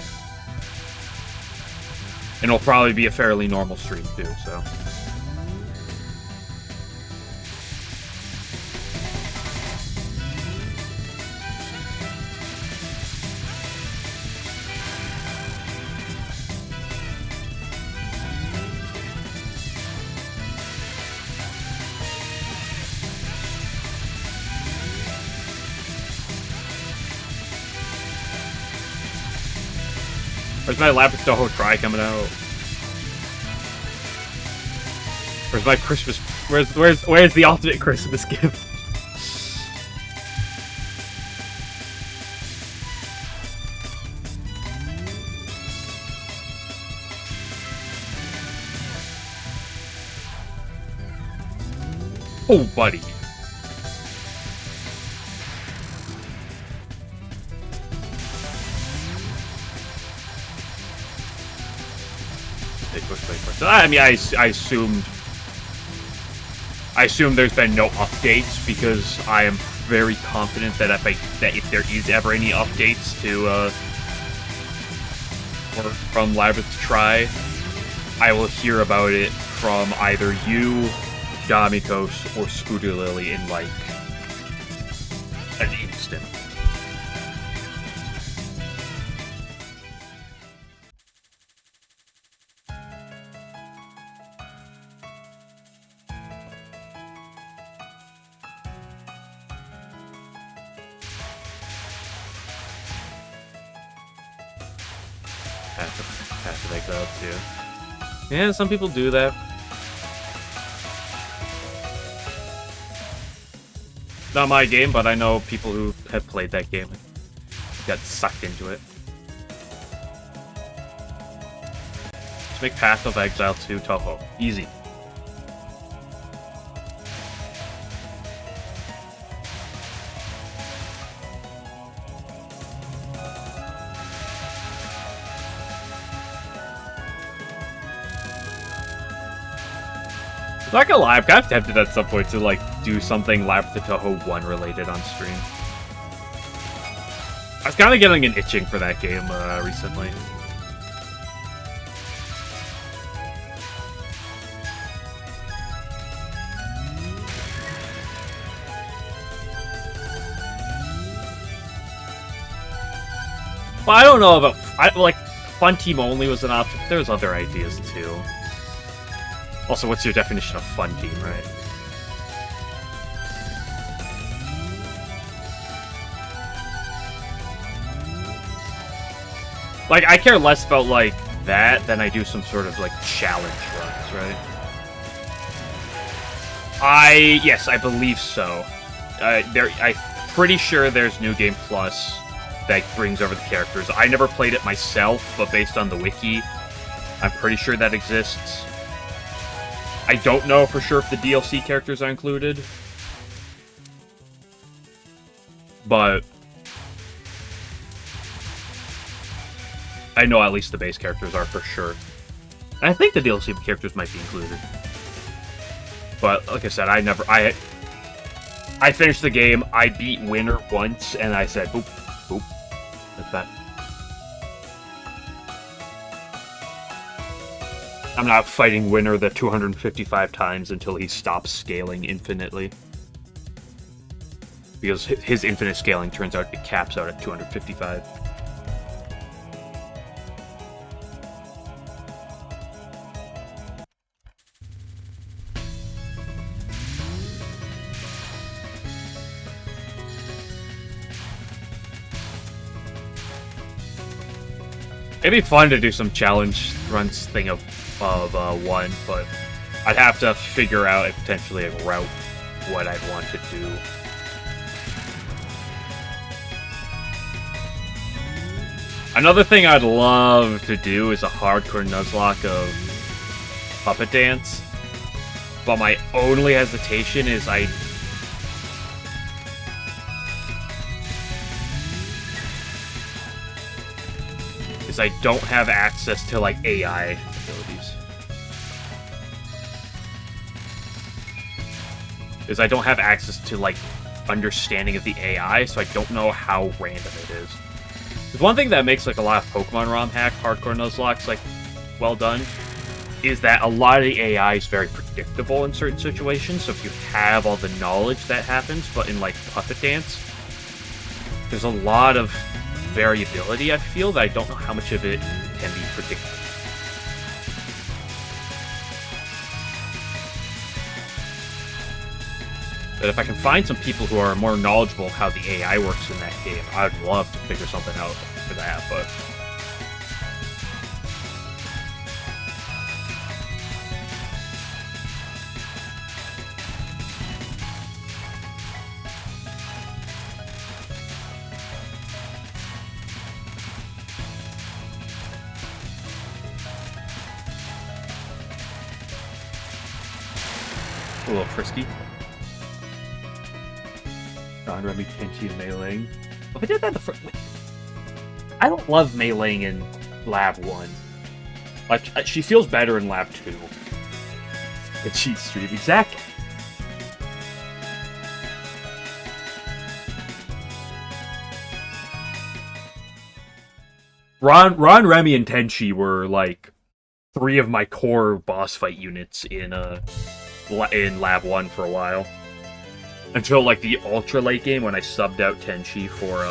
And it'll probably be a fairly normal stream too, so... Where's my Lapis Touhou Tri coming out? Where's my Christmas... Where's the ultimate Christmas gift? Oh, buddy. I mean, I assumed there's been no updates because I am very confident that if there is ever any updates to from Labyrinth to Try, I will hear about it from either you, Damikos, or Scooter Lily in like an instant. Have to make that up too. Yeah, some people do that. Not my game, but I know people who have played that game and got sucked into it. Let's make Path of Exile 2 Touhou. Easy. Not gonna lie, I'm kind of tempted at some point to like do something Labyrinth to Touhou 1 related on stream. I was kind of getting an itching for that game recently. Well, I don't know about like fun team only was an option. But there's other ideas too. Also, what's your definition of fun team, right? Like, I care less about, like, that than I do some sort of, like, challenge runs, right? Yes, I believe so. I'm pretty sure there's New Game Plus that brings over the characters. I never played it myself, but based on the wiki, I'm pretty sure that exists. I don't know for sure if the DLC characters are included, but I know at least the base characters are for sure. And I think the DLC characters might be included. But like I said, I finished the game, I beat Winner once, and I said, boop, boop, that's that. I'm not fighting Winner the 255 times until he stops scaling infinitely. Because his infinite scaling turns out it caps out at 255. It'd be fun to do some challenge runs thing of one, but I'd have to figure out potentially a route what I'd want to do. Another thing I'd love to do is a hardcore Nuzlocke of Puppet Dance, but my only hesitation is I don't have access to, like, AI abilities. Is I don't have access to, like, understanding of the AI, so I don't know how random it is. Because one thing that makes, like, a lot of Pokemon ROM hack hardcore Nuzlocks, like, well done, is that a lot of the AI is very predictable in certain situations, so if you have all the knowledge that happens, but in, like, Puppet Dance, there's a lot of variability, I feel, that I don't know how much of it can be predicted. But if I can find some people who are more knowledgeable of how the AI works in that game, I'd love to figure something out for that, but... a little frisky. Non-Remy Kenshi and meleeing. If I did that I don't love meleeing in Lab 1. Like, she feels better in Lab 2. The cheat stream, exactly. Ron, Remy, and Tenchi were, like, 3 of my core boss fight units in Lab 1 for a while. Until, like, the ultra late game when I subbed out Tenchi for,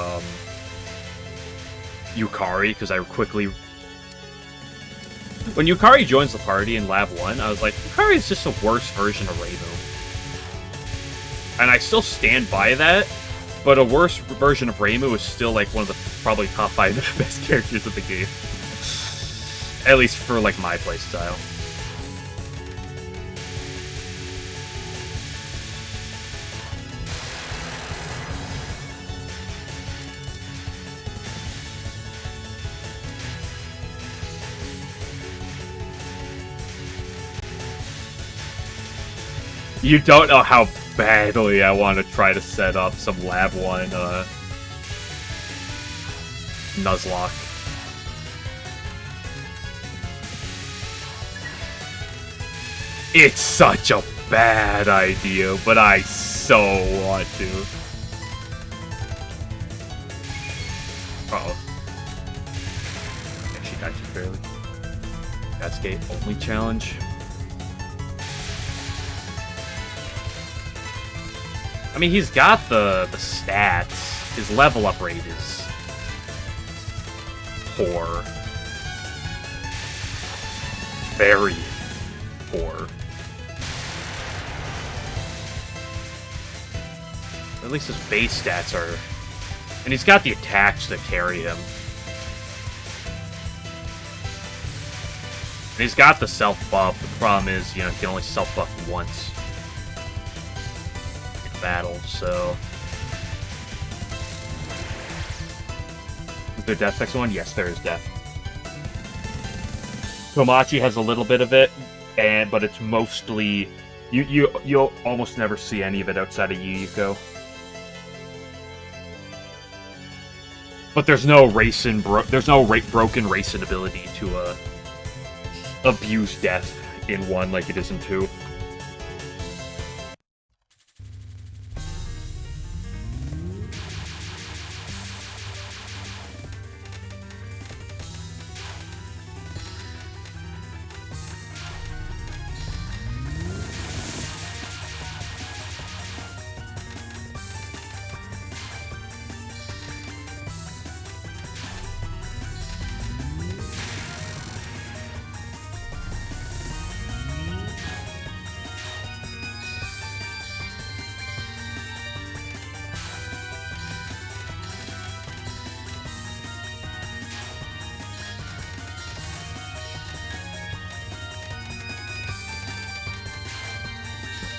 Yukari, because I quickly... When Yukari joins the party in Lab 1, I was like, Yukari is just a worse version of Reimu. And I still stand by that, but a worse version of Reimu is still, like, one of the probably top 5 best characters of the game. At least for, like, my playstyle. You don't know how badly I want to try to set up some Lab 1, Nuzlocke. It's such a bad idea, but I so want to. Uh-oh. Yeah, she died too barely. Cascade only challenge. I mean, he's got the stats. His level up rate is poor. Very poor. At least his base stats are... And he's got the attacks that carry him. And he's got the self-buff. The problem is, you know, he can only self-buff once. Battle, so... Is there death next one? Yes, there is death. Tomachi has a little bit of it, but it's mostly... You'll almost never see any of it outside of Yuyuko. But there's no broken racing ability to abuse death in 1 like it is in 2.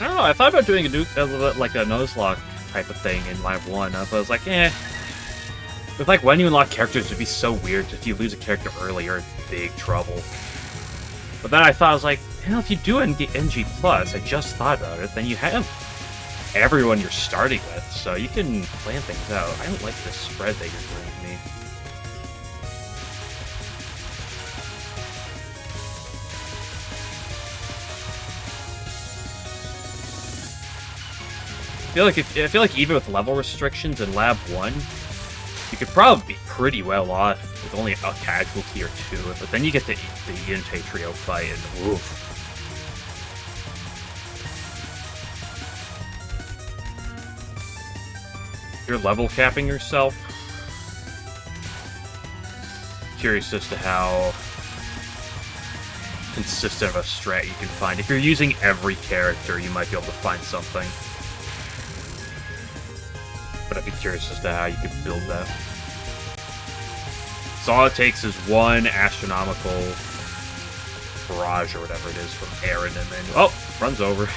I don't know, I thought about doing like a Nuzlocke type of thing in Live 1, but I was like, eh. With like when you unlock characters, it'd be so weird if you lose a character early, you're in big trouble. But then I thought, I was like, you know, if you do NG+, I just thought about it, then you have everyone you're starting with, so you can plan things out. I don't like this spread that you're doing to me. I feel like even with level restrictions in Lab 1, you could probably be pretty well off with only a casualty or 2, but then you get the Yintei trio fight and oof. You're level capping yourself? Curious as to how consistent of a strat you can find. If you're using every character, you might be able to find something. But I'd be curious as to how you could build that. So all it takes is one astronomical barrage or whatever it is from Aaron, and then... Oh! Runs over.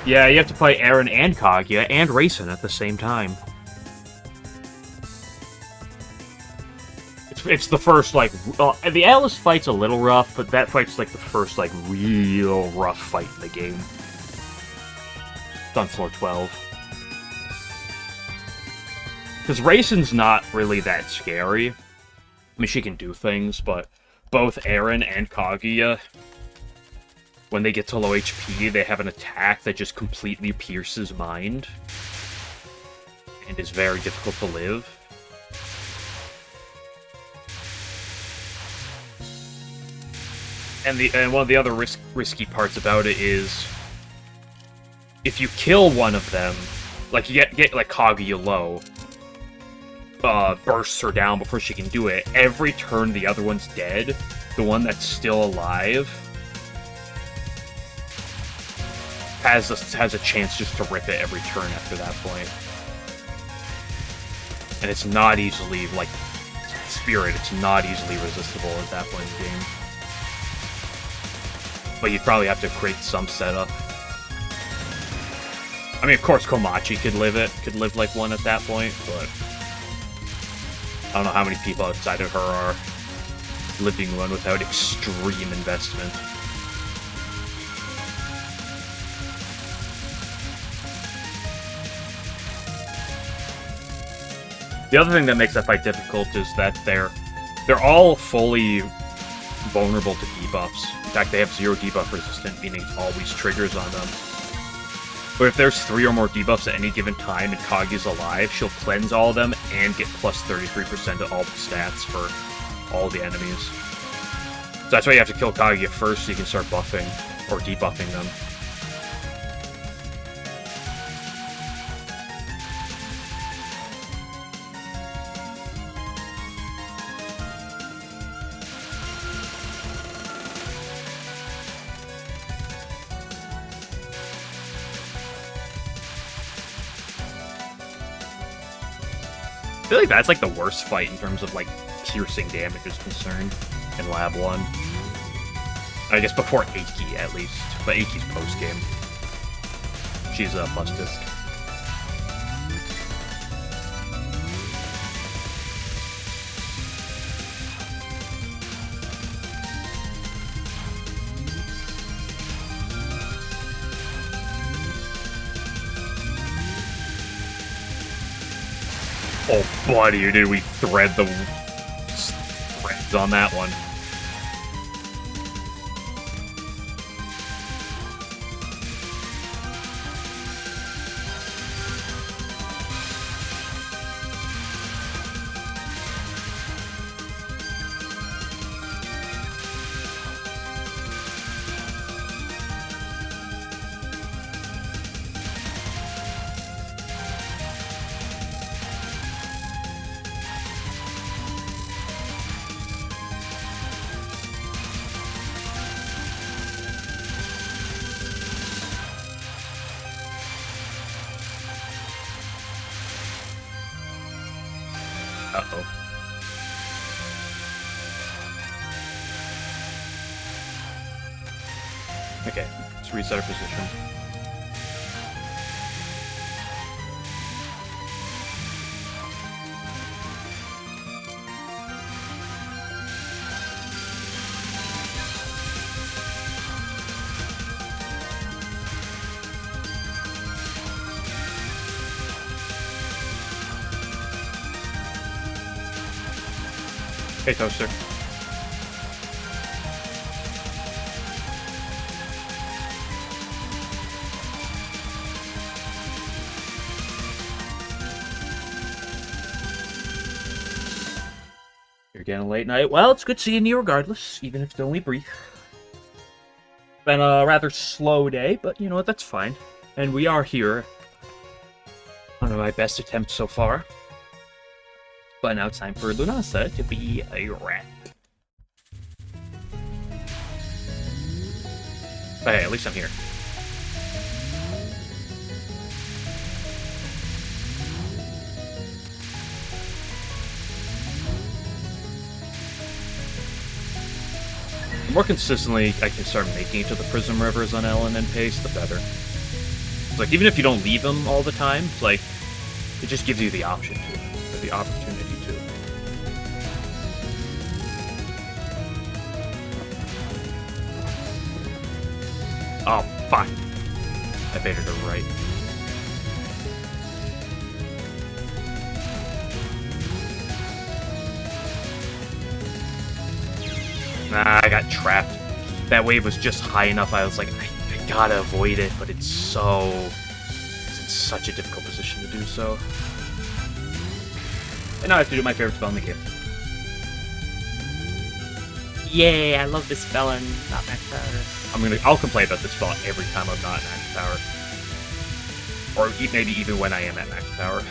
Yeah, you have to play Eren and Kaguya and Raisin at the same time. It's the first, like... the Atlas fight's a little rough, but that fight's, like, the first, like, real rough fight in the game. It's on floor 12. Because Raisin's not really that scary. I mean, she can do things, but both Eren and Kaguya, when they get to low HP, they have an attack that just completely pierces mind. And is very difficult to live. And one of the other risky parts about it is, if you kill one of them, like you get like Kaguya low, bursts her down before she can do it. Every turn the other one's dead, the one that's still alive has a chance just to rip it every turn after that point. And it's not easily, like, Spirit, it's not easily resistible at that point in the game. But you'd probably have to create some setup. I mean, of course, Komachi could live like one at that point, but I don't know how many people outside of her are living one without extreme investment. The other thing that makes that fight difficult is that they're all fully vulnerable to debuffs. In fact, they have 0 debuff resistant, meaning it always triggers on them. But if there's 3 or more debuffs at any given time and Kaguya's alive, she'll cleanse all of them and get plus 33% to all the stats for all the enemies. So that's why you have to kill Kaguya first so you can start buffing or debuffing them. I feel like that's like the worst fight in terms of like piercing damage is concerned in Lab 1. I guess before Eiki at least, but Eiki's post game. She's a plus disc. Oh, buddy, did we thread the threads on that one. Uh-oh. Okay, let's reset our position. Hey, Toaster. You're getting a late night. Well, it's good seeing you regardless, even if it's only brief. Been a rather slow day, but you know what, that's fine. And we are here. One of my best attempts so far. But now it's time for Lunasa to be a rat. But hey, at least I'm here. The more consistently I can start making it to the Prism Rivers on LNN pace, the better. It's like, even if you don't leave them all the time, it's like, it just gives you the option to, or the opportunity to. Oh, fuck. I baited her right. Nah, I got trapped. That wave was just high enough, I was like, I gotta avoid it, but it's in such a difficult position to do so. And now I have to do my favorite spell in the game. Yay, I love this spell and not max power. I'll complain about this spell every time I'm not at max power. Or maybe even when I am at max power.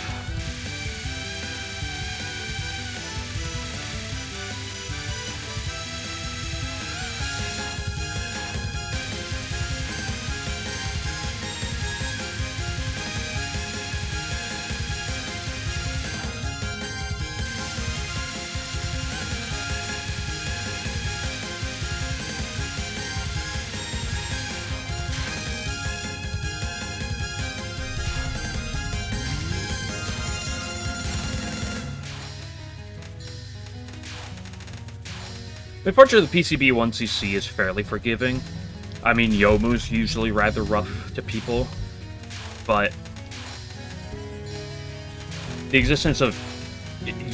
Unfortunately, the PCB 1cc is fairly forgiving. I mean, Youmu's usually rather rough to people, but the existence of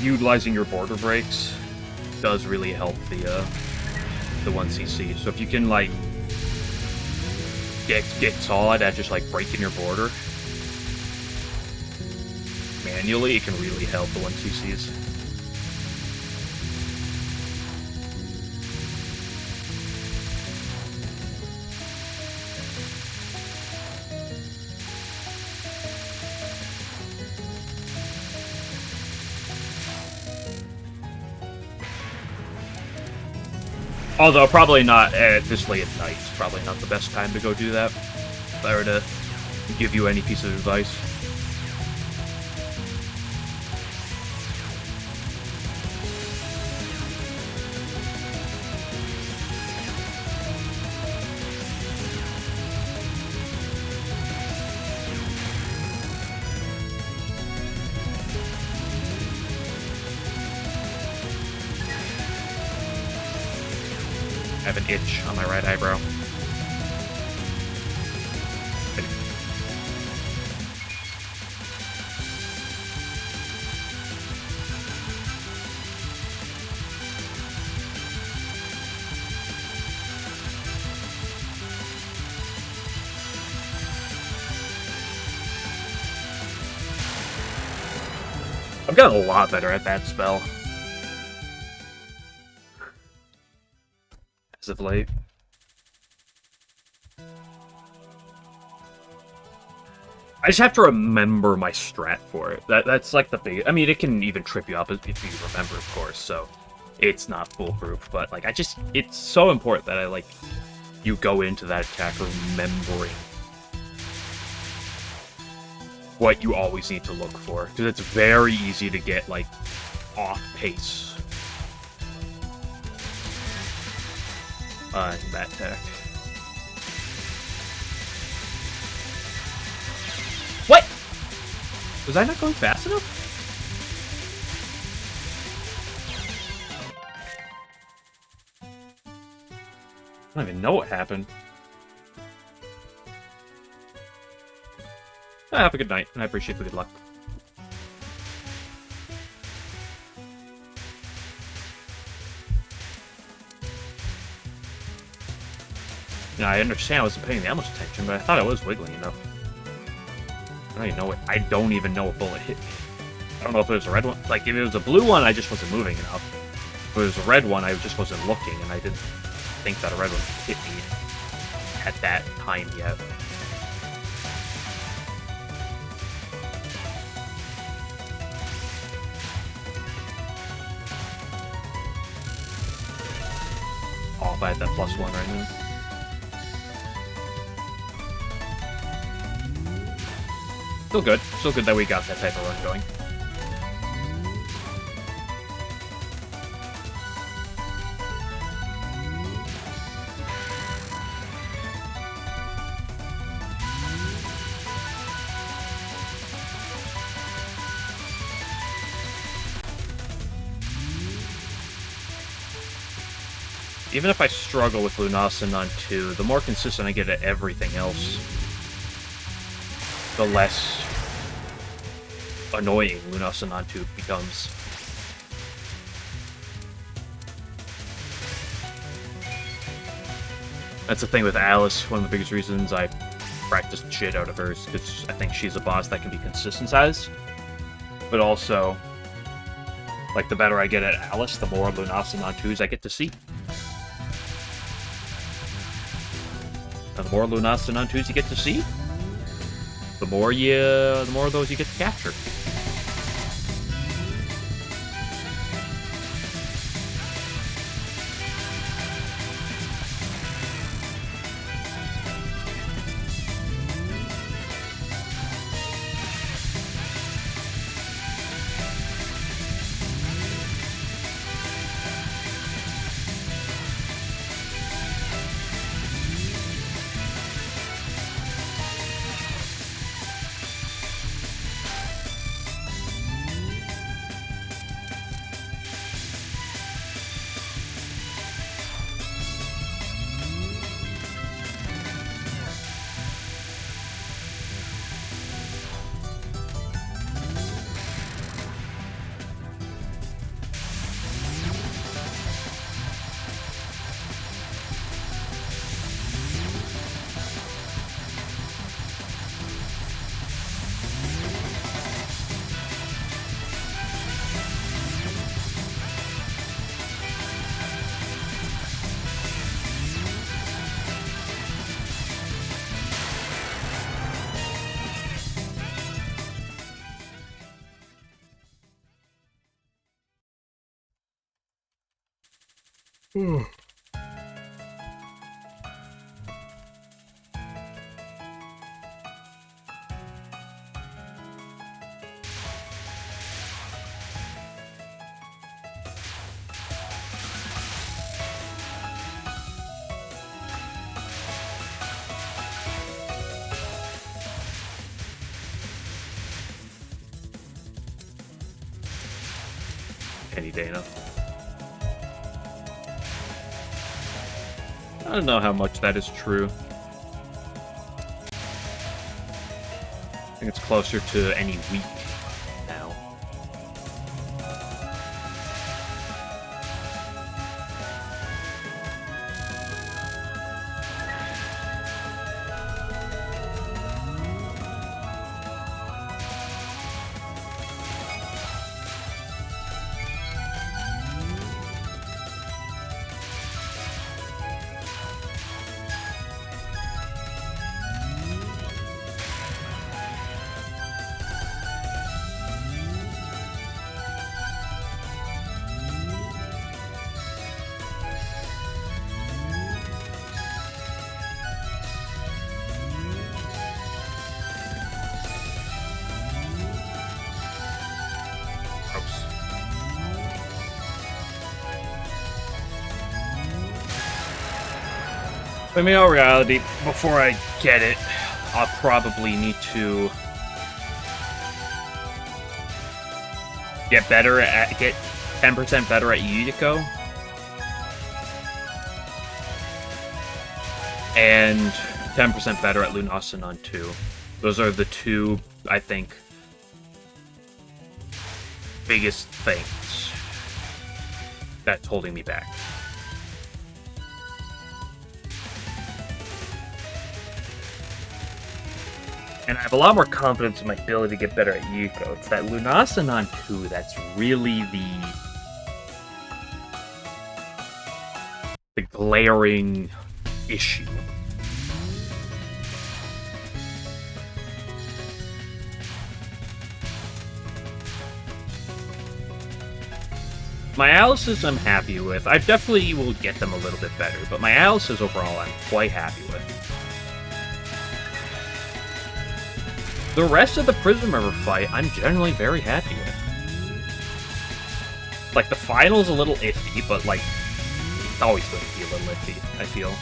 utilizing your border breaks does really help the 1cc. So if you can, like, get solid at just, like, breaking your border manually, it can really help the 1cc's. Although, probably not this late at night. It's probably not the best time to go do that. If I were to give you any piece of advice. I have an itch on my right eyebrow. I've gotten a lot better at that spell. As of late. I just have to remember my strat for it. That's like the big... I mean, it can even trip you up if you remember, of course, so it's not foolproof, but, like, it's so important that you go into that attack remembering what you always need to look for, because it's very easy to get, like, off pace. In that attack. What? Was I not going fast enough? I don't even know what happened. Have a good night, and I appreciate the good luck. Yeah, I understand I wasn't paying that much attention, but I thought I was wiggling enough. I don't even know what bullet hit me. I don't know if it was a red one. Like, if it was a blue one, I just wasn't moving enough. If it was a red one, I just wasn't looking, and I didn't think that a red one hit me at that time yet. Oh, if I had that +1 right now. Still good. Still good that we got that type of run going. even if I struggle with Lunasa on 2, the more consistent I get at everything else, the less annoying Lunasa on 2 becomes. That's the thing with Alice. One of the biggest reasons I practice the shit out of her is because I think she's a boss that can be consistent size. But also, like, the better I get at Alice, the more Lunasa on 2s I get to see. And the more Lunasa on 2s you get to see, the more of those you get to capture. Any day now. I don't know how much that is true. I think it's closer to any week now. I mean, in all reality, before I get it, I'll probably need to get 10% better at Yuriko, and 10% better at Lunasanon 2. Those are the two, I think, biggest things that's holding me back. And I have a lot more confidence in my ability to get better at Yuriko. It's that Lunasanon 2 that's really the glaring issue. My Alice's I'm happy with. I definitely will get them a little bit better, but my Alice's overall I'm quite happy with. The rest of the Prism River fight, I'm generally very happy with. Like, the final's a little iffy, but, like, it's always going to be a little iffy, I feel.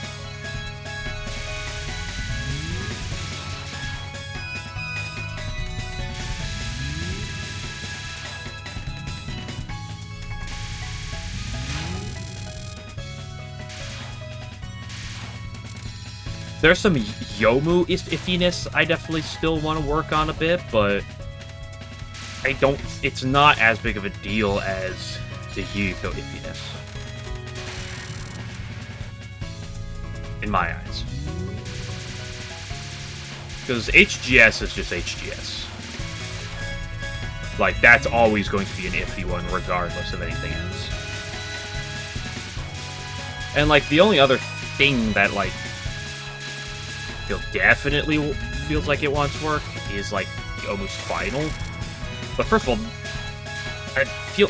There's some Yomu iffiness I definitely still want to work on a bit, but I don't. It's not as big of a deal as the Yuko iffiness, in my eyes. Because HGS is just HGS. Like, that's always going to be an iffy one, regardless of anything else. And, like, the only other thing that, like, definitely feels like it wants work is, like, Yomu's final. But first of all,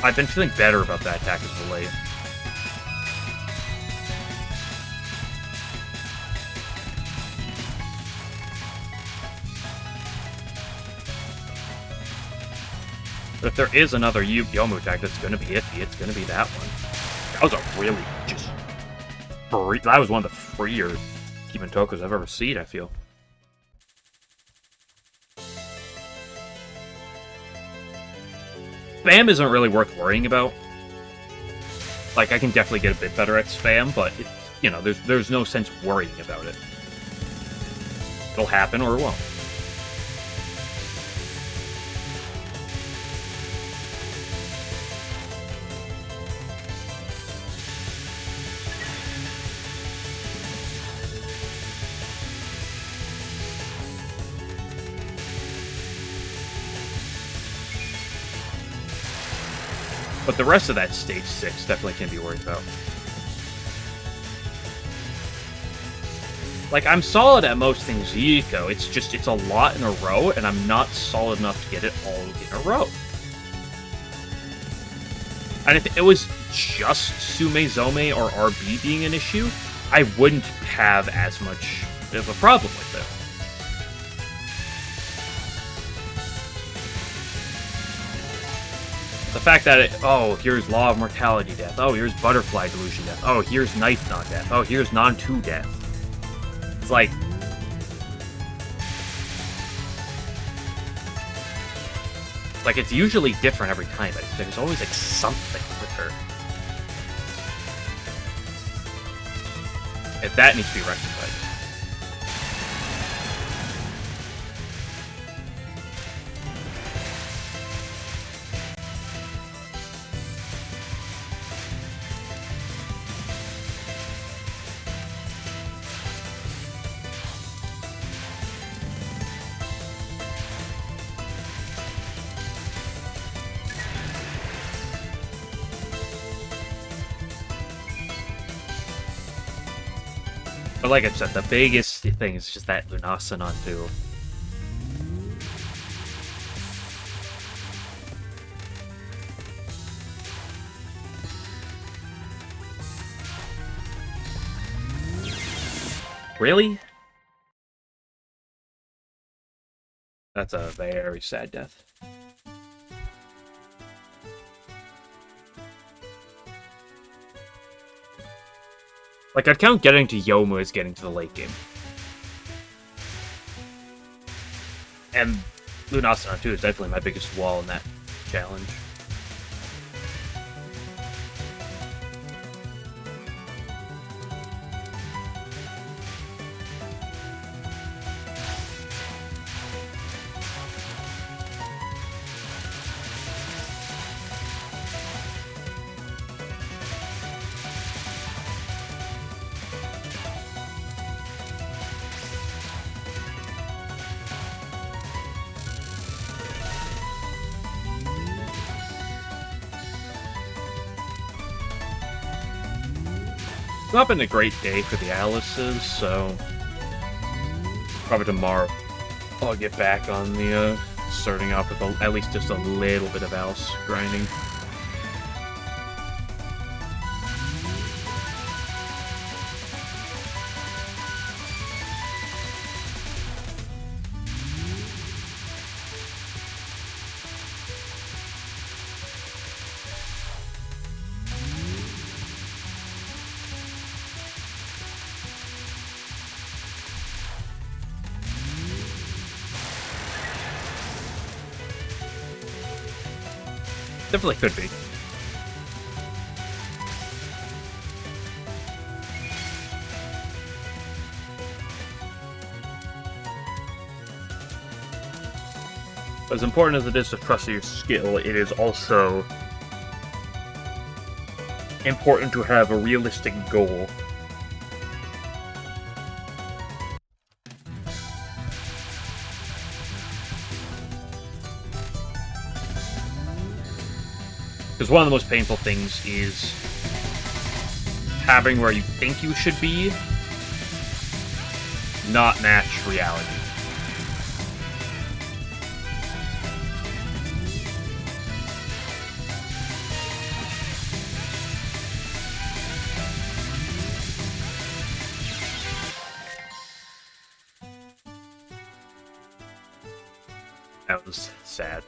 I've been feeling better about that attack as of late. But if there is another Yomu attack that's going to be iffy, it's going to be that one. That was a really just free. That was one of the freer Kimentokos I've ever seen, I feel. Spam isn't really worth worrying about. Like, I can definitely get a bit better at spam, but it, you know, there's no sense worrying about it. It'll happen or it won't. But the rest of that stage 6 definitely can't be worried about. Like, I'm solid at most things Yiko, it's a lot in a row, and I'm not solid enough to get it all in a row. And if it was just Sumezome or RB being an issue, I wouldn't have as much of a problem with it. The fact that oh, here's Law of Mortality death. Oh, here's Butterfly Delusion death. Oh, here's Knife Knot death. Oh, here's Non-2 death. It's like... Like, it's usually different every time, but there's always, like, something with her. And that needs to be rectified. But like I said, the biggest thing is just that Lunasanon too. Really? That's a very sad death. Like, I'd count getting to Yomu as getting to the late game. And Lunasanon 2 is definitely my biggest wall in that challenge. It's not been a great day for the Alices, so probably tomorrow I'll get back on the starting off with at least just a little bit of Alice grinding. Definitely could be. As important as it is to trust your skill, it is also important to have a realistic goal. Because one of the most painful things is having where you think you should be not match reality. That was sad.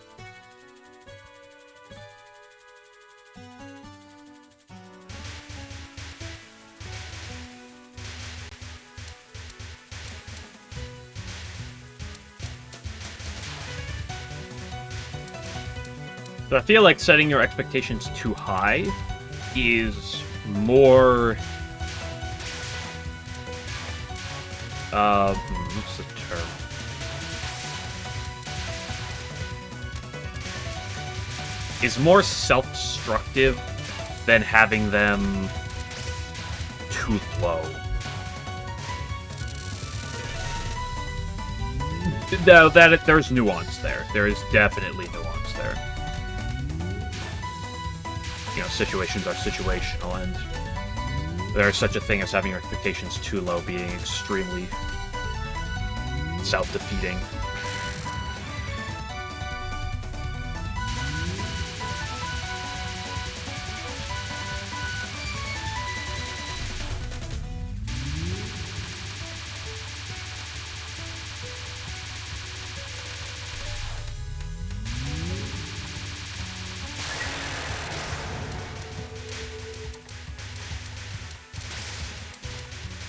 So I feel like setting your expectations too high is more... what's the term? Is more self-destructive than having them too low. No, there's nuance there. There is definitely nuance there. You know, situations are situational, and there's such a thing as having your expectations too low being extremely self-defeating.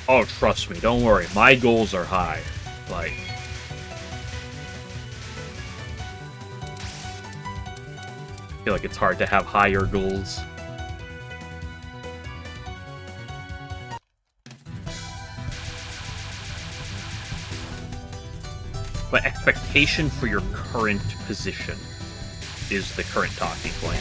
Oh, trust me, don't worry. My goals are high. Like... I feel like it's hard to have higher goals. But expectation for your current position is the current talking point.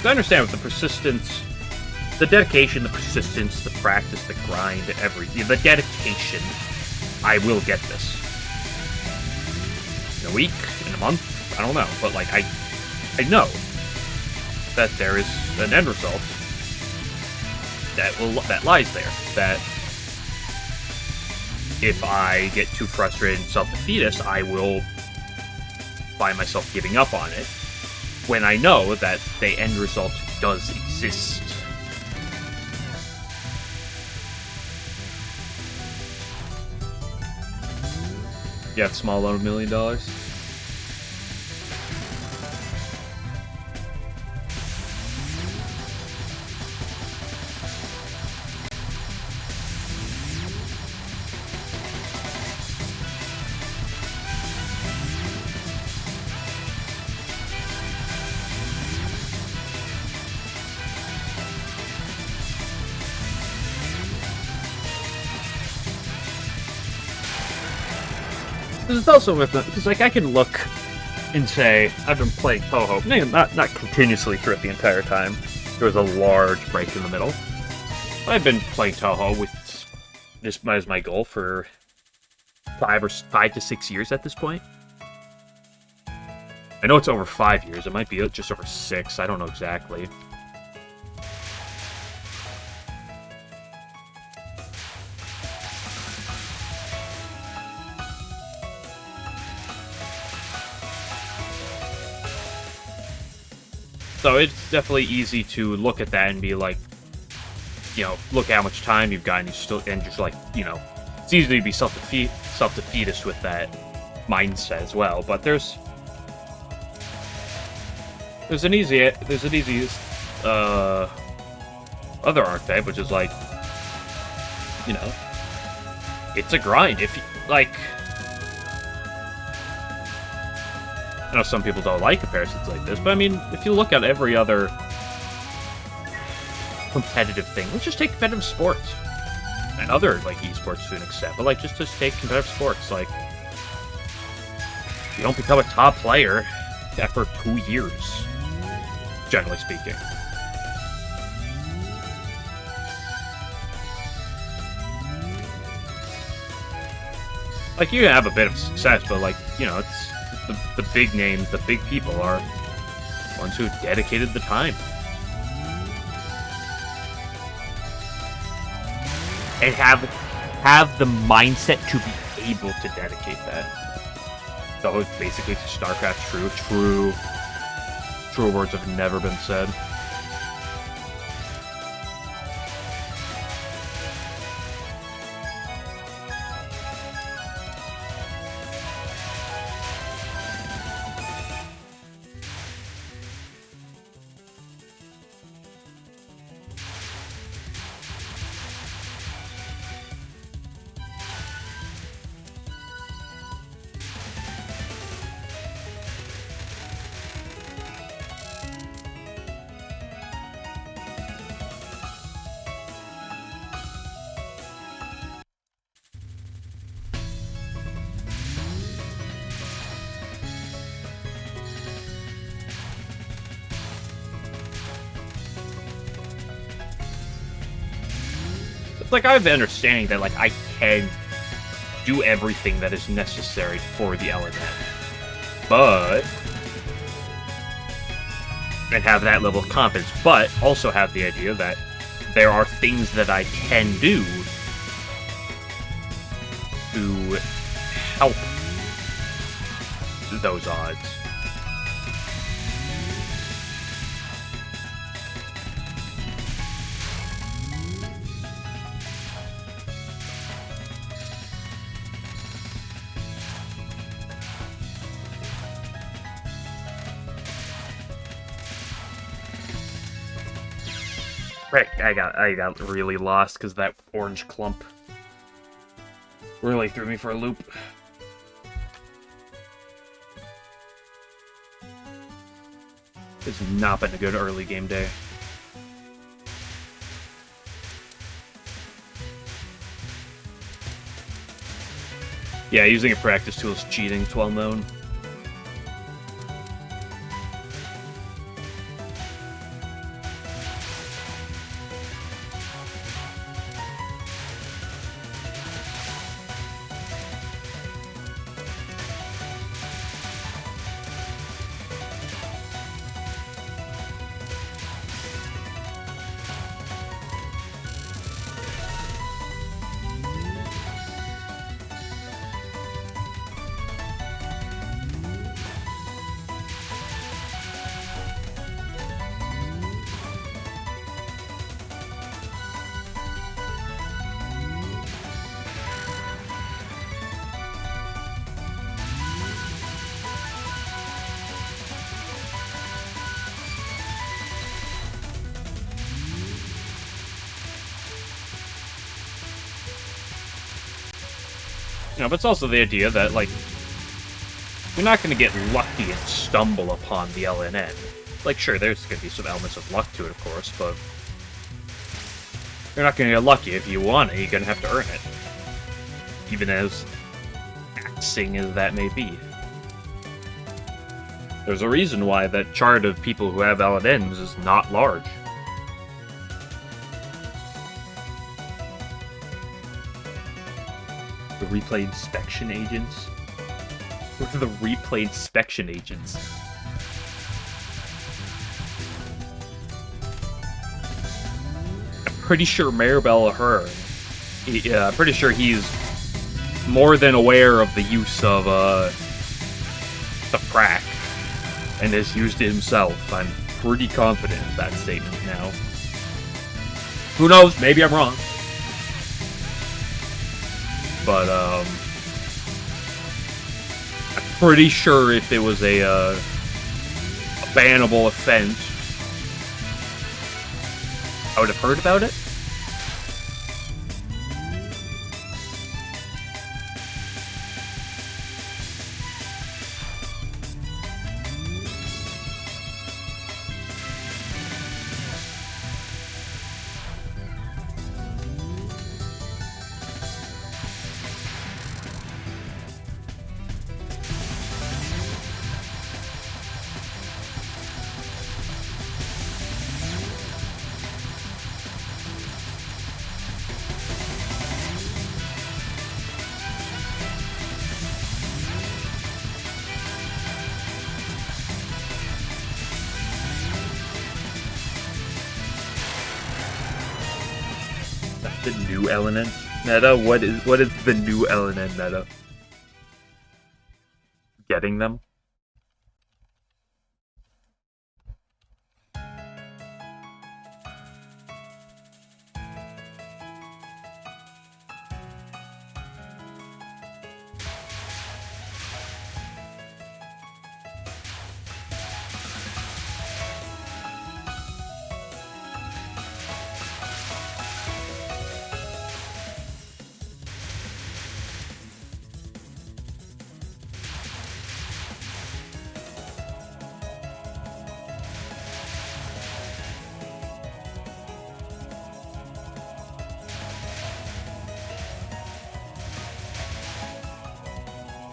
I understand with the persistence, the dedication, the persistence, the practice, the grind, the dedication, I will get this. In a week, in a month, I don't know, but like, I know that there is an end result that lies there, that if I get too frustrated and self-defeatist, I will find myself giving up on it, when I know that the end result does exist. You have a small loan of $1 million? It's also with it, because like I can look and say I've been playing Touhou, not continuously throughout the entire time. There was a large break in the middle. But I've been playing Touhou with this as my goal for 5 to 6 years at this point. I know it's over 5 years. It might be just over 6. I don't know exactly. So it's definitely easy to look at that and be like, you know, look how much time you've got, and just like, you know, it's easy to be self-defeatist with that mindset as well. But there's an easy other archetype, which is like, you know, it's a grind. If you, like, I know some people don't like comparisons like this, but I mean, if you look at every other competitive thing, let's just take competitive sports. and other like esports to an extent, but like just to take competitive sports, like you don't become a top player after 2 years, generally speaking. Like, you have a bit of success, but, like, you know, it's the big names, the big people are ones who dedicated the time. And have the mindset to be able to dedicate that. So, basically, to StarCraft, true words have never been said. Like, I have the understanding that, like, I can do everything that is necessary for the LNN. But... and have that level of confidence, but also have the idea that there are things that I can do to help those odds. Right, I got really lost because that orange clump really threw me for a loop. It's not been a good early game day. Yeah, using a practice tool is cheating, it's well known. You know, but it's also the idea that, like, you're not going to get lucky and stumble upon the LNN. Like, sure, there's going to be some elements of luck to it, of course, but you're not going to get lucky. If you want it, you're going to have to earn it. Even as taxing as that may be. There's a reason why that chart of people who have LNNs is not large. The replay inspection agents? What are the replay inspection agents? I'm pretty sure Maribel Ahern, I'm pretty sure he's more than aware of the use of the prac and has used it himself. I'm pretty confident in that statement now. Who knows? Maybe I'm wrong. But, I'm pretty sure if it was a bannable offense, I would have heard about it. The new LNN meta? What is the new LNN meta? Getting them?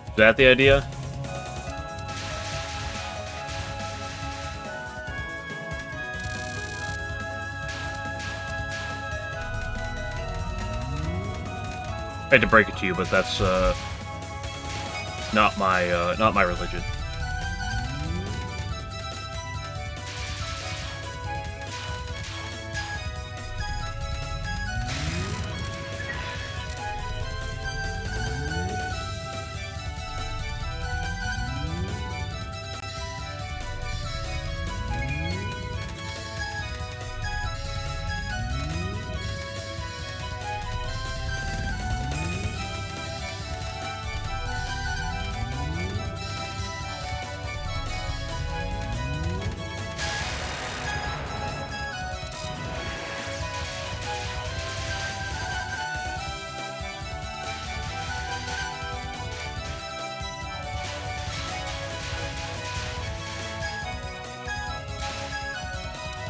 Is that the idea? I hate to break it to you, but that's not my religion.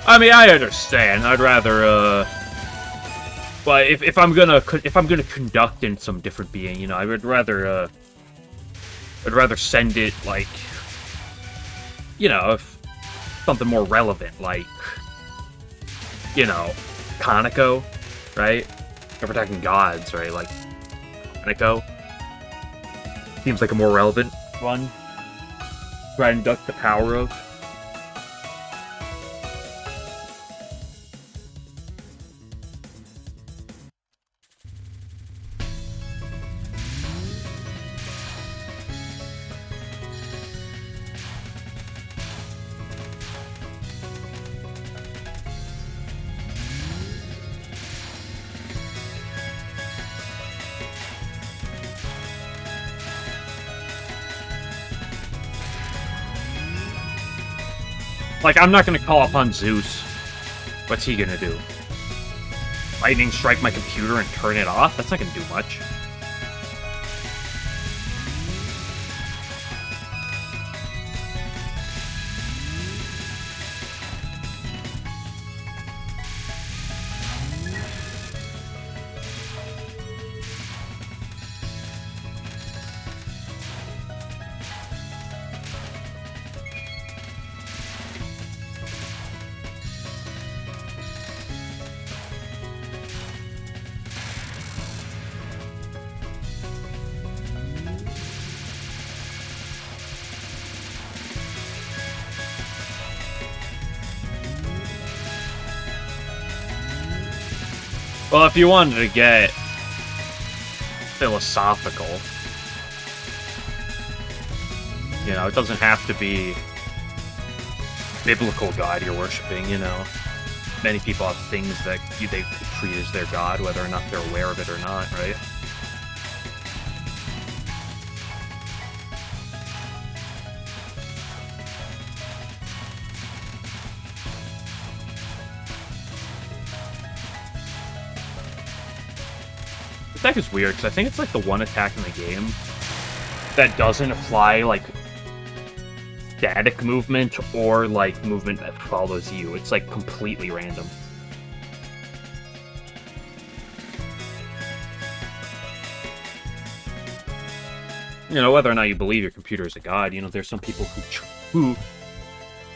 I mean, I understand. I'd rather, but if I'm gonna conduct in some different being, you know, I'd rather send it like, you know, if something more relevant, like, you know, Kaneko, right? If we're attacking gods, right? Like Kaneko seems like a more relevant one. Try and induct the power of. Like, I'm not gonna call upon Zeus. What's he gonna do? Lightning strike my computer and turn it off? That's not gonna do much. Well, if you wanted to get philosophical, you know, it doesn't have to be biblical god you're worshipping, you know. Many people have things that they treat as their god, whether or not they're aware of it or not, right? Attack is weird, because I think it's like the one attack in the game that doesn't apply, like, static movement or, like, movement that follows you. It's, like, completely random. You know, whether or not you believe your computer is a god, you know, there's some people who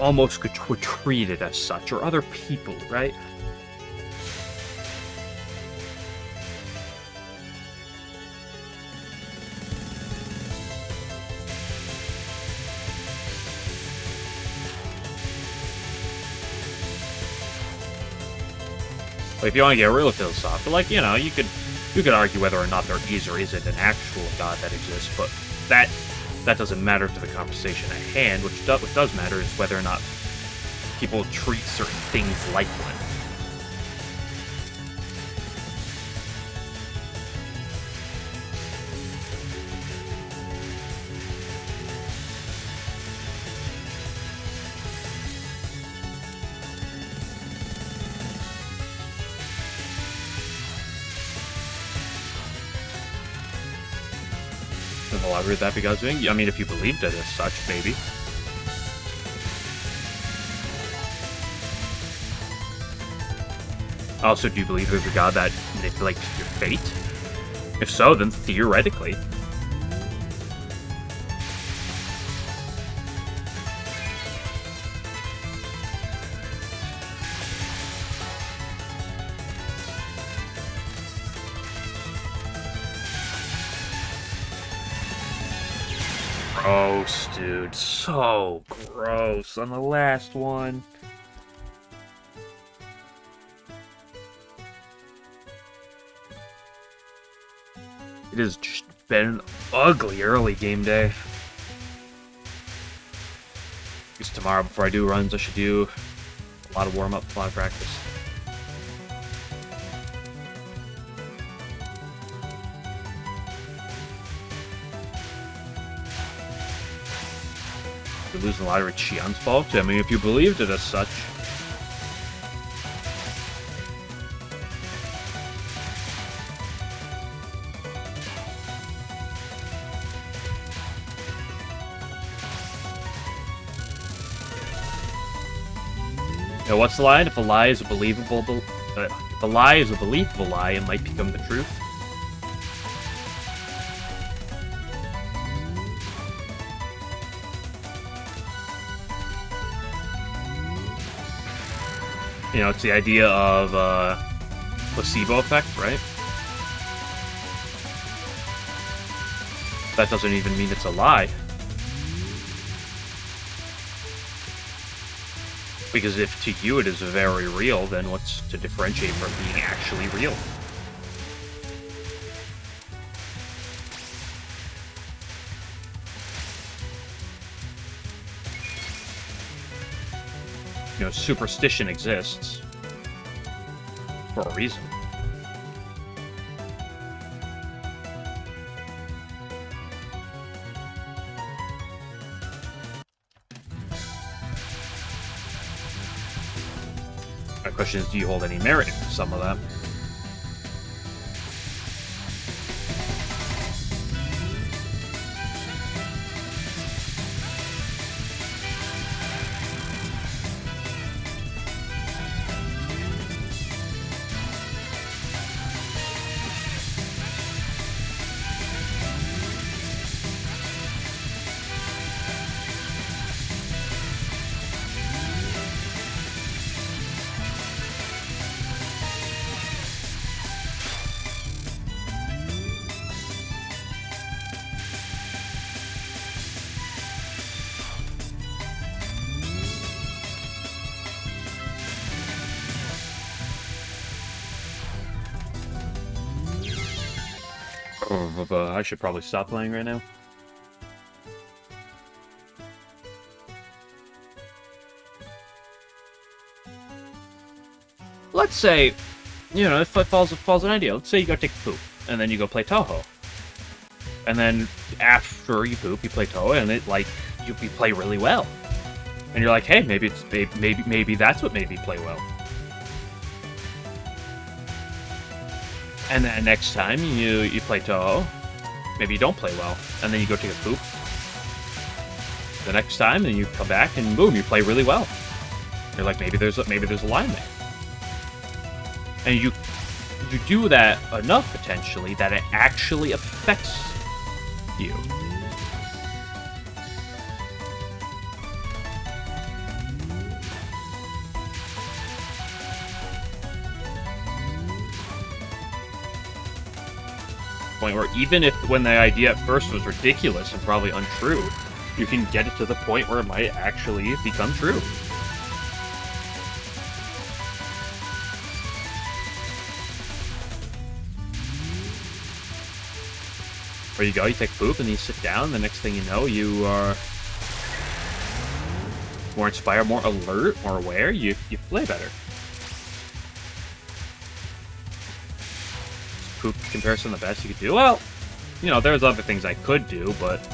almost could treat it as such, or other people, right? if you want to get real philosophical, like, you know, you could argue whether or not there is or isn't an actual God that exists, but that doesn't matter to the conversation at hand. What does matter is whether or not people treat certain things like one. Why would that be God's doing? I mean, if you believed it as such, maybe. Also, do you believe there's a God that manipulates your fate? If so, then theoretically. Gross, dude. So gross on the last one. It has just been an ugly early game day. Because tomorrow, before I do runs, I should do a lot of warm-up, a lot of practice. You're losing a lot of Qian's fault. I mean, if you believed it as such. You know, what's the line? If a lie is a believable, if a lie is a believable lie, it might become the truth. You know, it's the idea of placebo effect, right? That doesn't even mean it's a lie. Because if to you it is very real, then what's to differentiate from being actually real? You know, superstition exists for a reason. My question is, do you hold any merit in some of that? I should probably stop playing right now. Let's say, you know, if it falls an idea. Let's say you go take a poop, and then you go play Touhou. And then after you poop, you play Touhou, and it like you play really well. And you're like, hey, maybe that's what made me play well. And then next time you play Touhou, maybe you don't play well, and then you go take a poop. The next time, and you come back, and boom, you play really well. You're like, maybe there's a line there. And you do that enough potentially that it actually affects you. Point where even if when the idea at first was ridiculous and probably untrue, you can get it to the point where it might actually become true. Where you go, you take poop, and you sit down. The next thing you know, you are more inspired, more alert, more aware. You play better. Poop comparison, the best you could do. Well, you know, there's other things I could do, but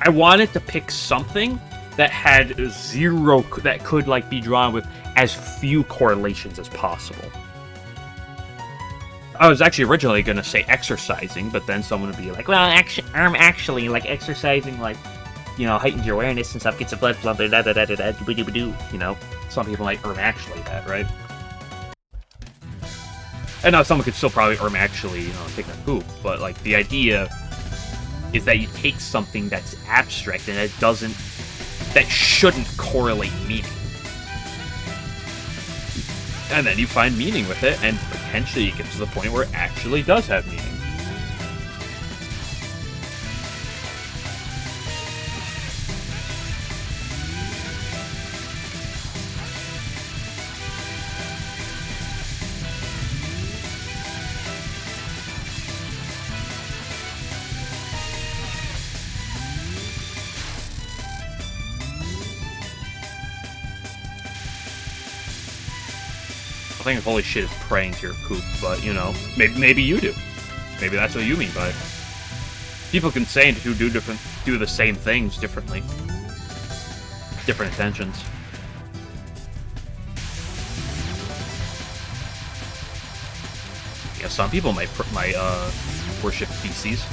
I wanted to pick something that had zero, that could like be drawn with as few correlations as possible. I was actually originally going to say exercising, but then someone would be like, well, actually, like, exercising, like, you know, heightens your awareness and stuff, gets the blood flowing, you know, some people might actually that, right? And now someone could still probably actually, you know, take a poop, but, like, the idea is that you take something that's abstract and that shouldn't correlate meaning. And then you find meaning with it, and potentially you get to the point where it actually does have meaning. I think holy shit is praying to your poop, but, you know, maybe you do. Maybe that's what you mean by it. People can say and do the same things differently. Different intentions. Yeah, some people might worship feces.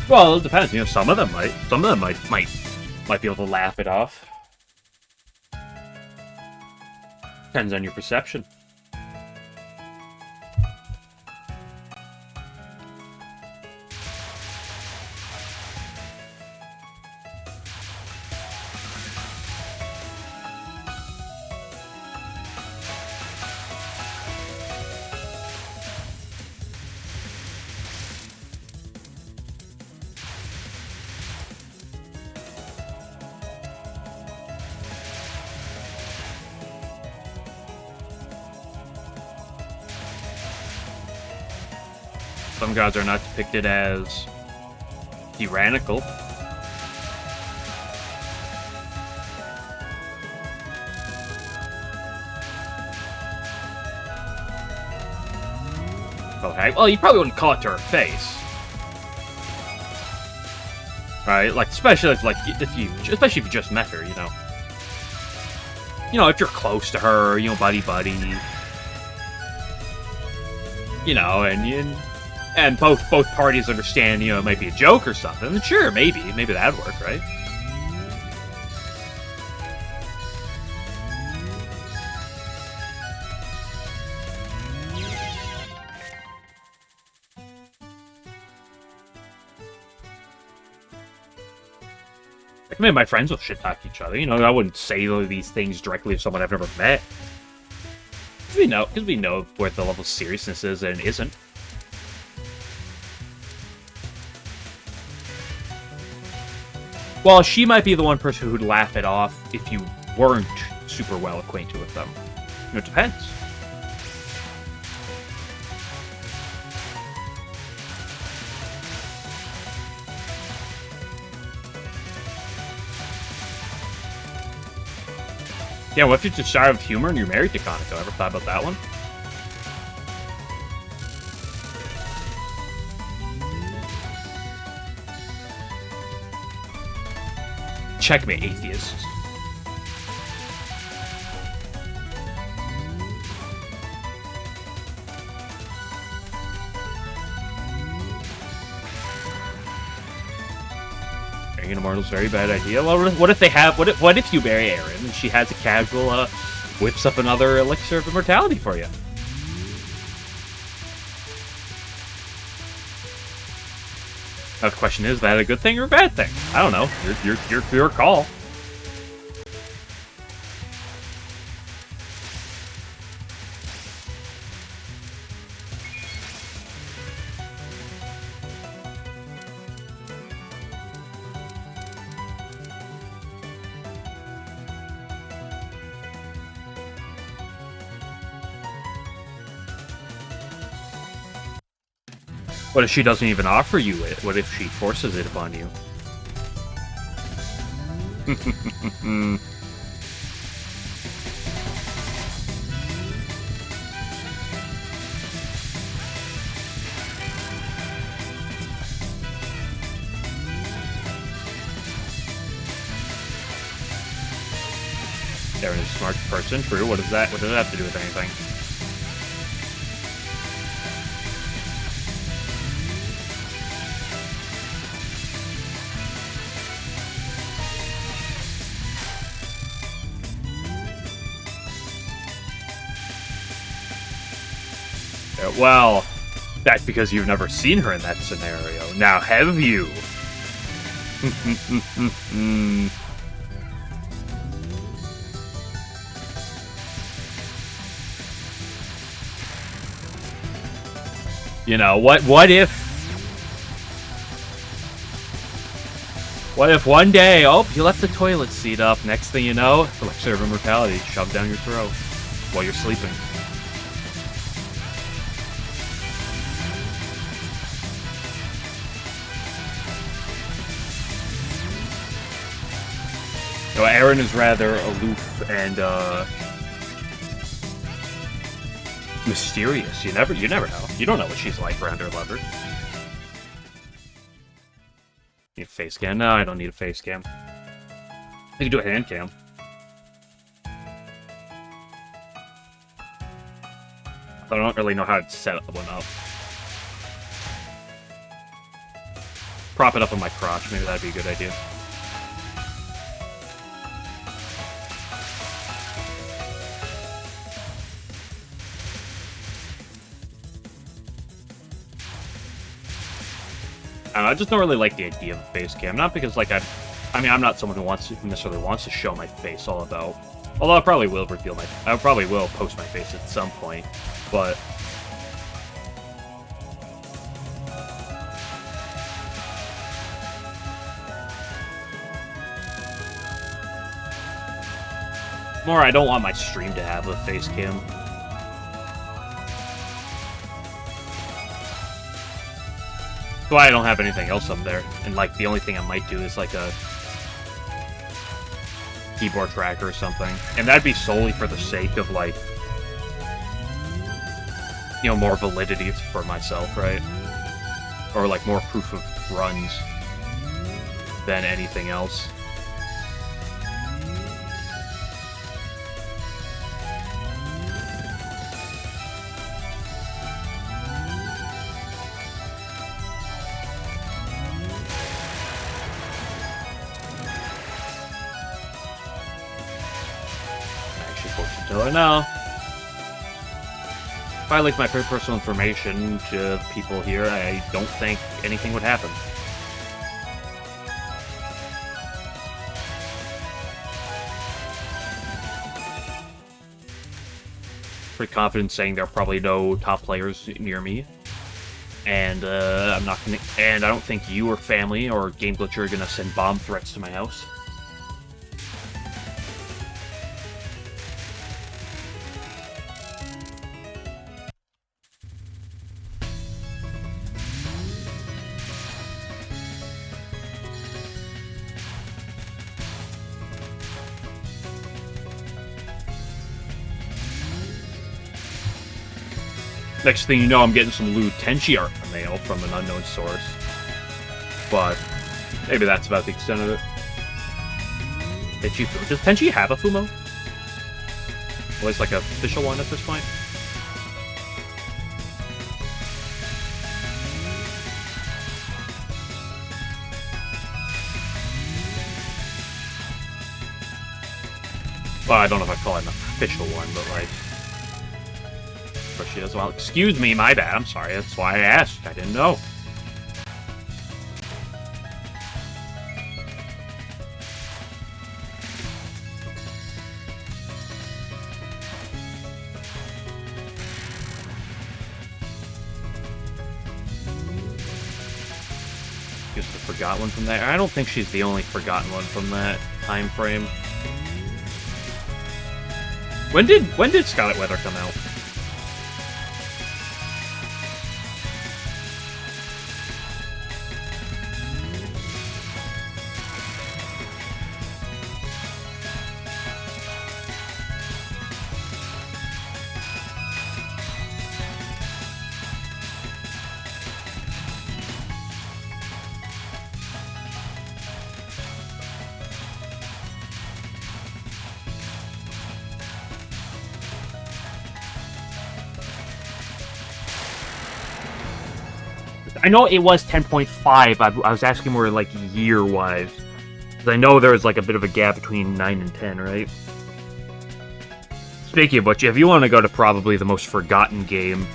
Well, it depends. You know, some of them might. Some of them might be able to laugh it off. Depends on your perception. Some gods are not depicted as tyrannical. Okay, well, you probably wouldn't call it to her face. Right? Like, especially if you just met her, you know. You know, if you're close to her, you know, buddy. You know, and both parties understand, you know, it might be a joke or something. And sure, maybe that'd work, right? Like, maybe my friends will shit talk each other. You know, I wouldn't say these things directly to someone I've never met. Because we know where the level of seriousness is and isn't. Well, she might be the one person who'd laugh it off if you weren't super well acquainted with them. You know, it depends. Yeah, what if you're just shy of humor and you're married to Kaneko? Ever thought about that one? Checkmate, atheists. Marrying an immortal's very bad idea. Well, what if they have? What if you marry Erin and she has a casual whips up another elixir of immortality for you? Now the question is that a good thing or a bad thing? I don't know. Your call. What if she doesn't even offer you it? What if she forces it upon you? Aaron is a smart person. True. What does that? What does that have to do with anything? Well, that's because you've never seen her in that scenario. Now, have you? You know, what if one day, oh, you left the toilet seat up, next thing you know, elixir of immortality shoved down your throat while you're sleeping. So Aaron is rather aloof and mysterious. You never know. You don't know what she's like around her lover. Need a face cam? No, I don't need a face cam. You can do a hand cam. I don't really know how to set one up. Prop it up on my crotch. Maybe that'd be a good idea. I just don't really like the idea of a face cam. Not because, like, I mean, I'm not someone who necessarily wants to show my face all about. Although I probably will reveal I probably will post my face at some point, but more, I don't want my stream to have a face cam. That's why I don't have anything else up there. And, like, the only thing I might do is, like, a keyboard tracker or something. And that'd be solely for the sake of, like, you know, more validity for myself, right? Or, like, more proof of runs than anything else. No. If I leak my personal information to people here, I don't think anything would happen. Pretty confident saying there are probably no top players near me, and I'm not gonna. And I don't think you or family or Game Glitcher are gonna send bomb threats to my house. Next thing you know, I'm getting some Lou Tenchi art in the mail from an unknown source. But maybe that's about the extent of it. Does Tenchi have a Fumo? Well, it's like an official one at this point. Well, I don't know if I'd call it an official one, but like... She does. Well, excuse me, my bad. I'm sorry. That's why I asked. I didn't know. She's the forgot one from there. I don't think she's the only forgotten one from that time frame. When did Scarlet Weather come out? I know it was 10.5. I was asking more like year-wise. Because I know there was like a bit of a gap between 9 and 10, right? Speaking of which, if you want to go to probably the most forgotten game,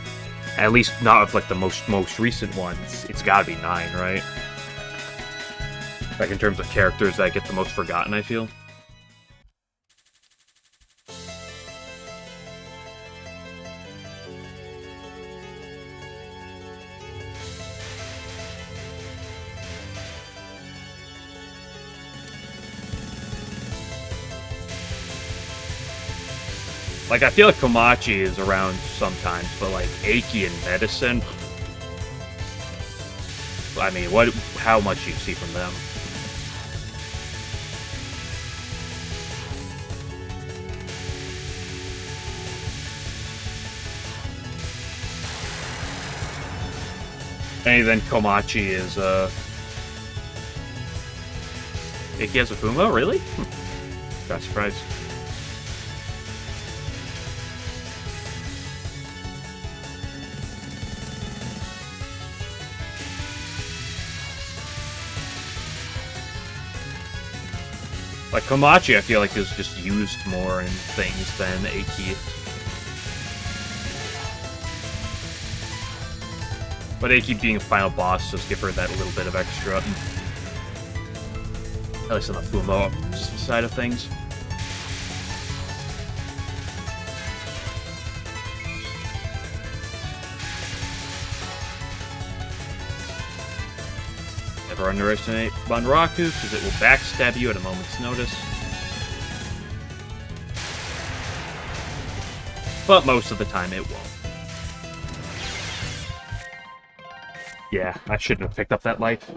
at least not of like the most recent ones, it's gotta be 9, right? Like in terms of characters that get the most forgotten, I feel. Like, I feel like Komachi is around sometimes, but, like, Eiki and Medicine... I mean, how much do you see from them? And then Komachi is, Eiki has a Fumo? Really? Got surprised. Like, Komachi, I feel like, is just used more in things than Eiki. But Eiki being a final boss just give her that little bit of extra. At least on the Fumo side of things. Never underestimate Banraku, because it will backstab you at a moment's notice. But most of the time it won't. Yeah, I shouldn't have picked up that life.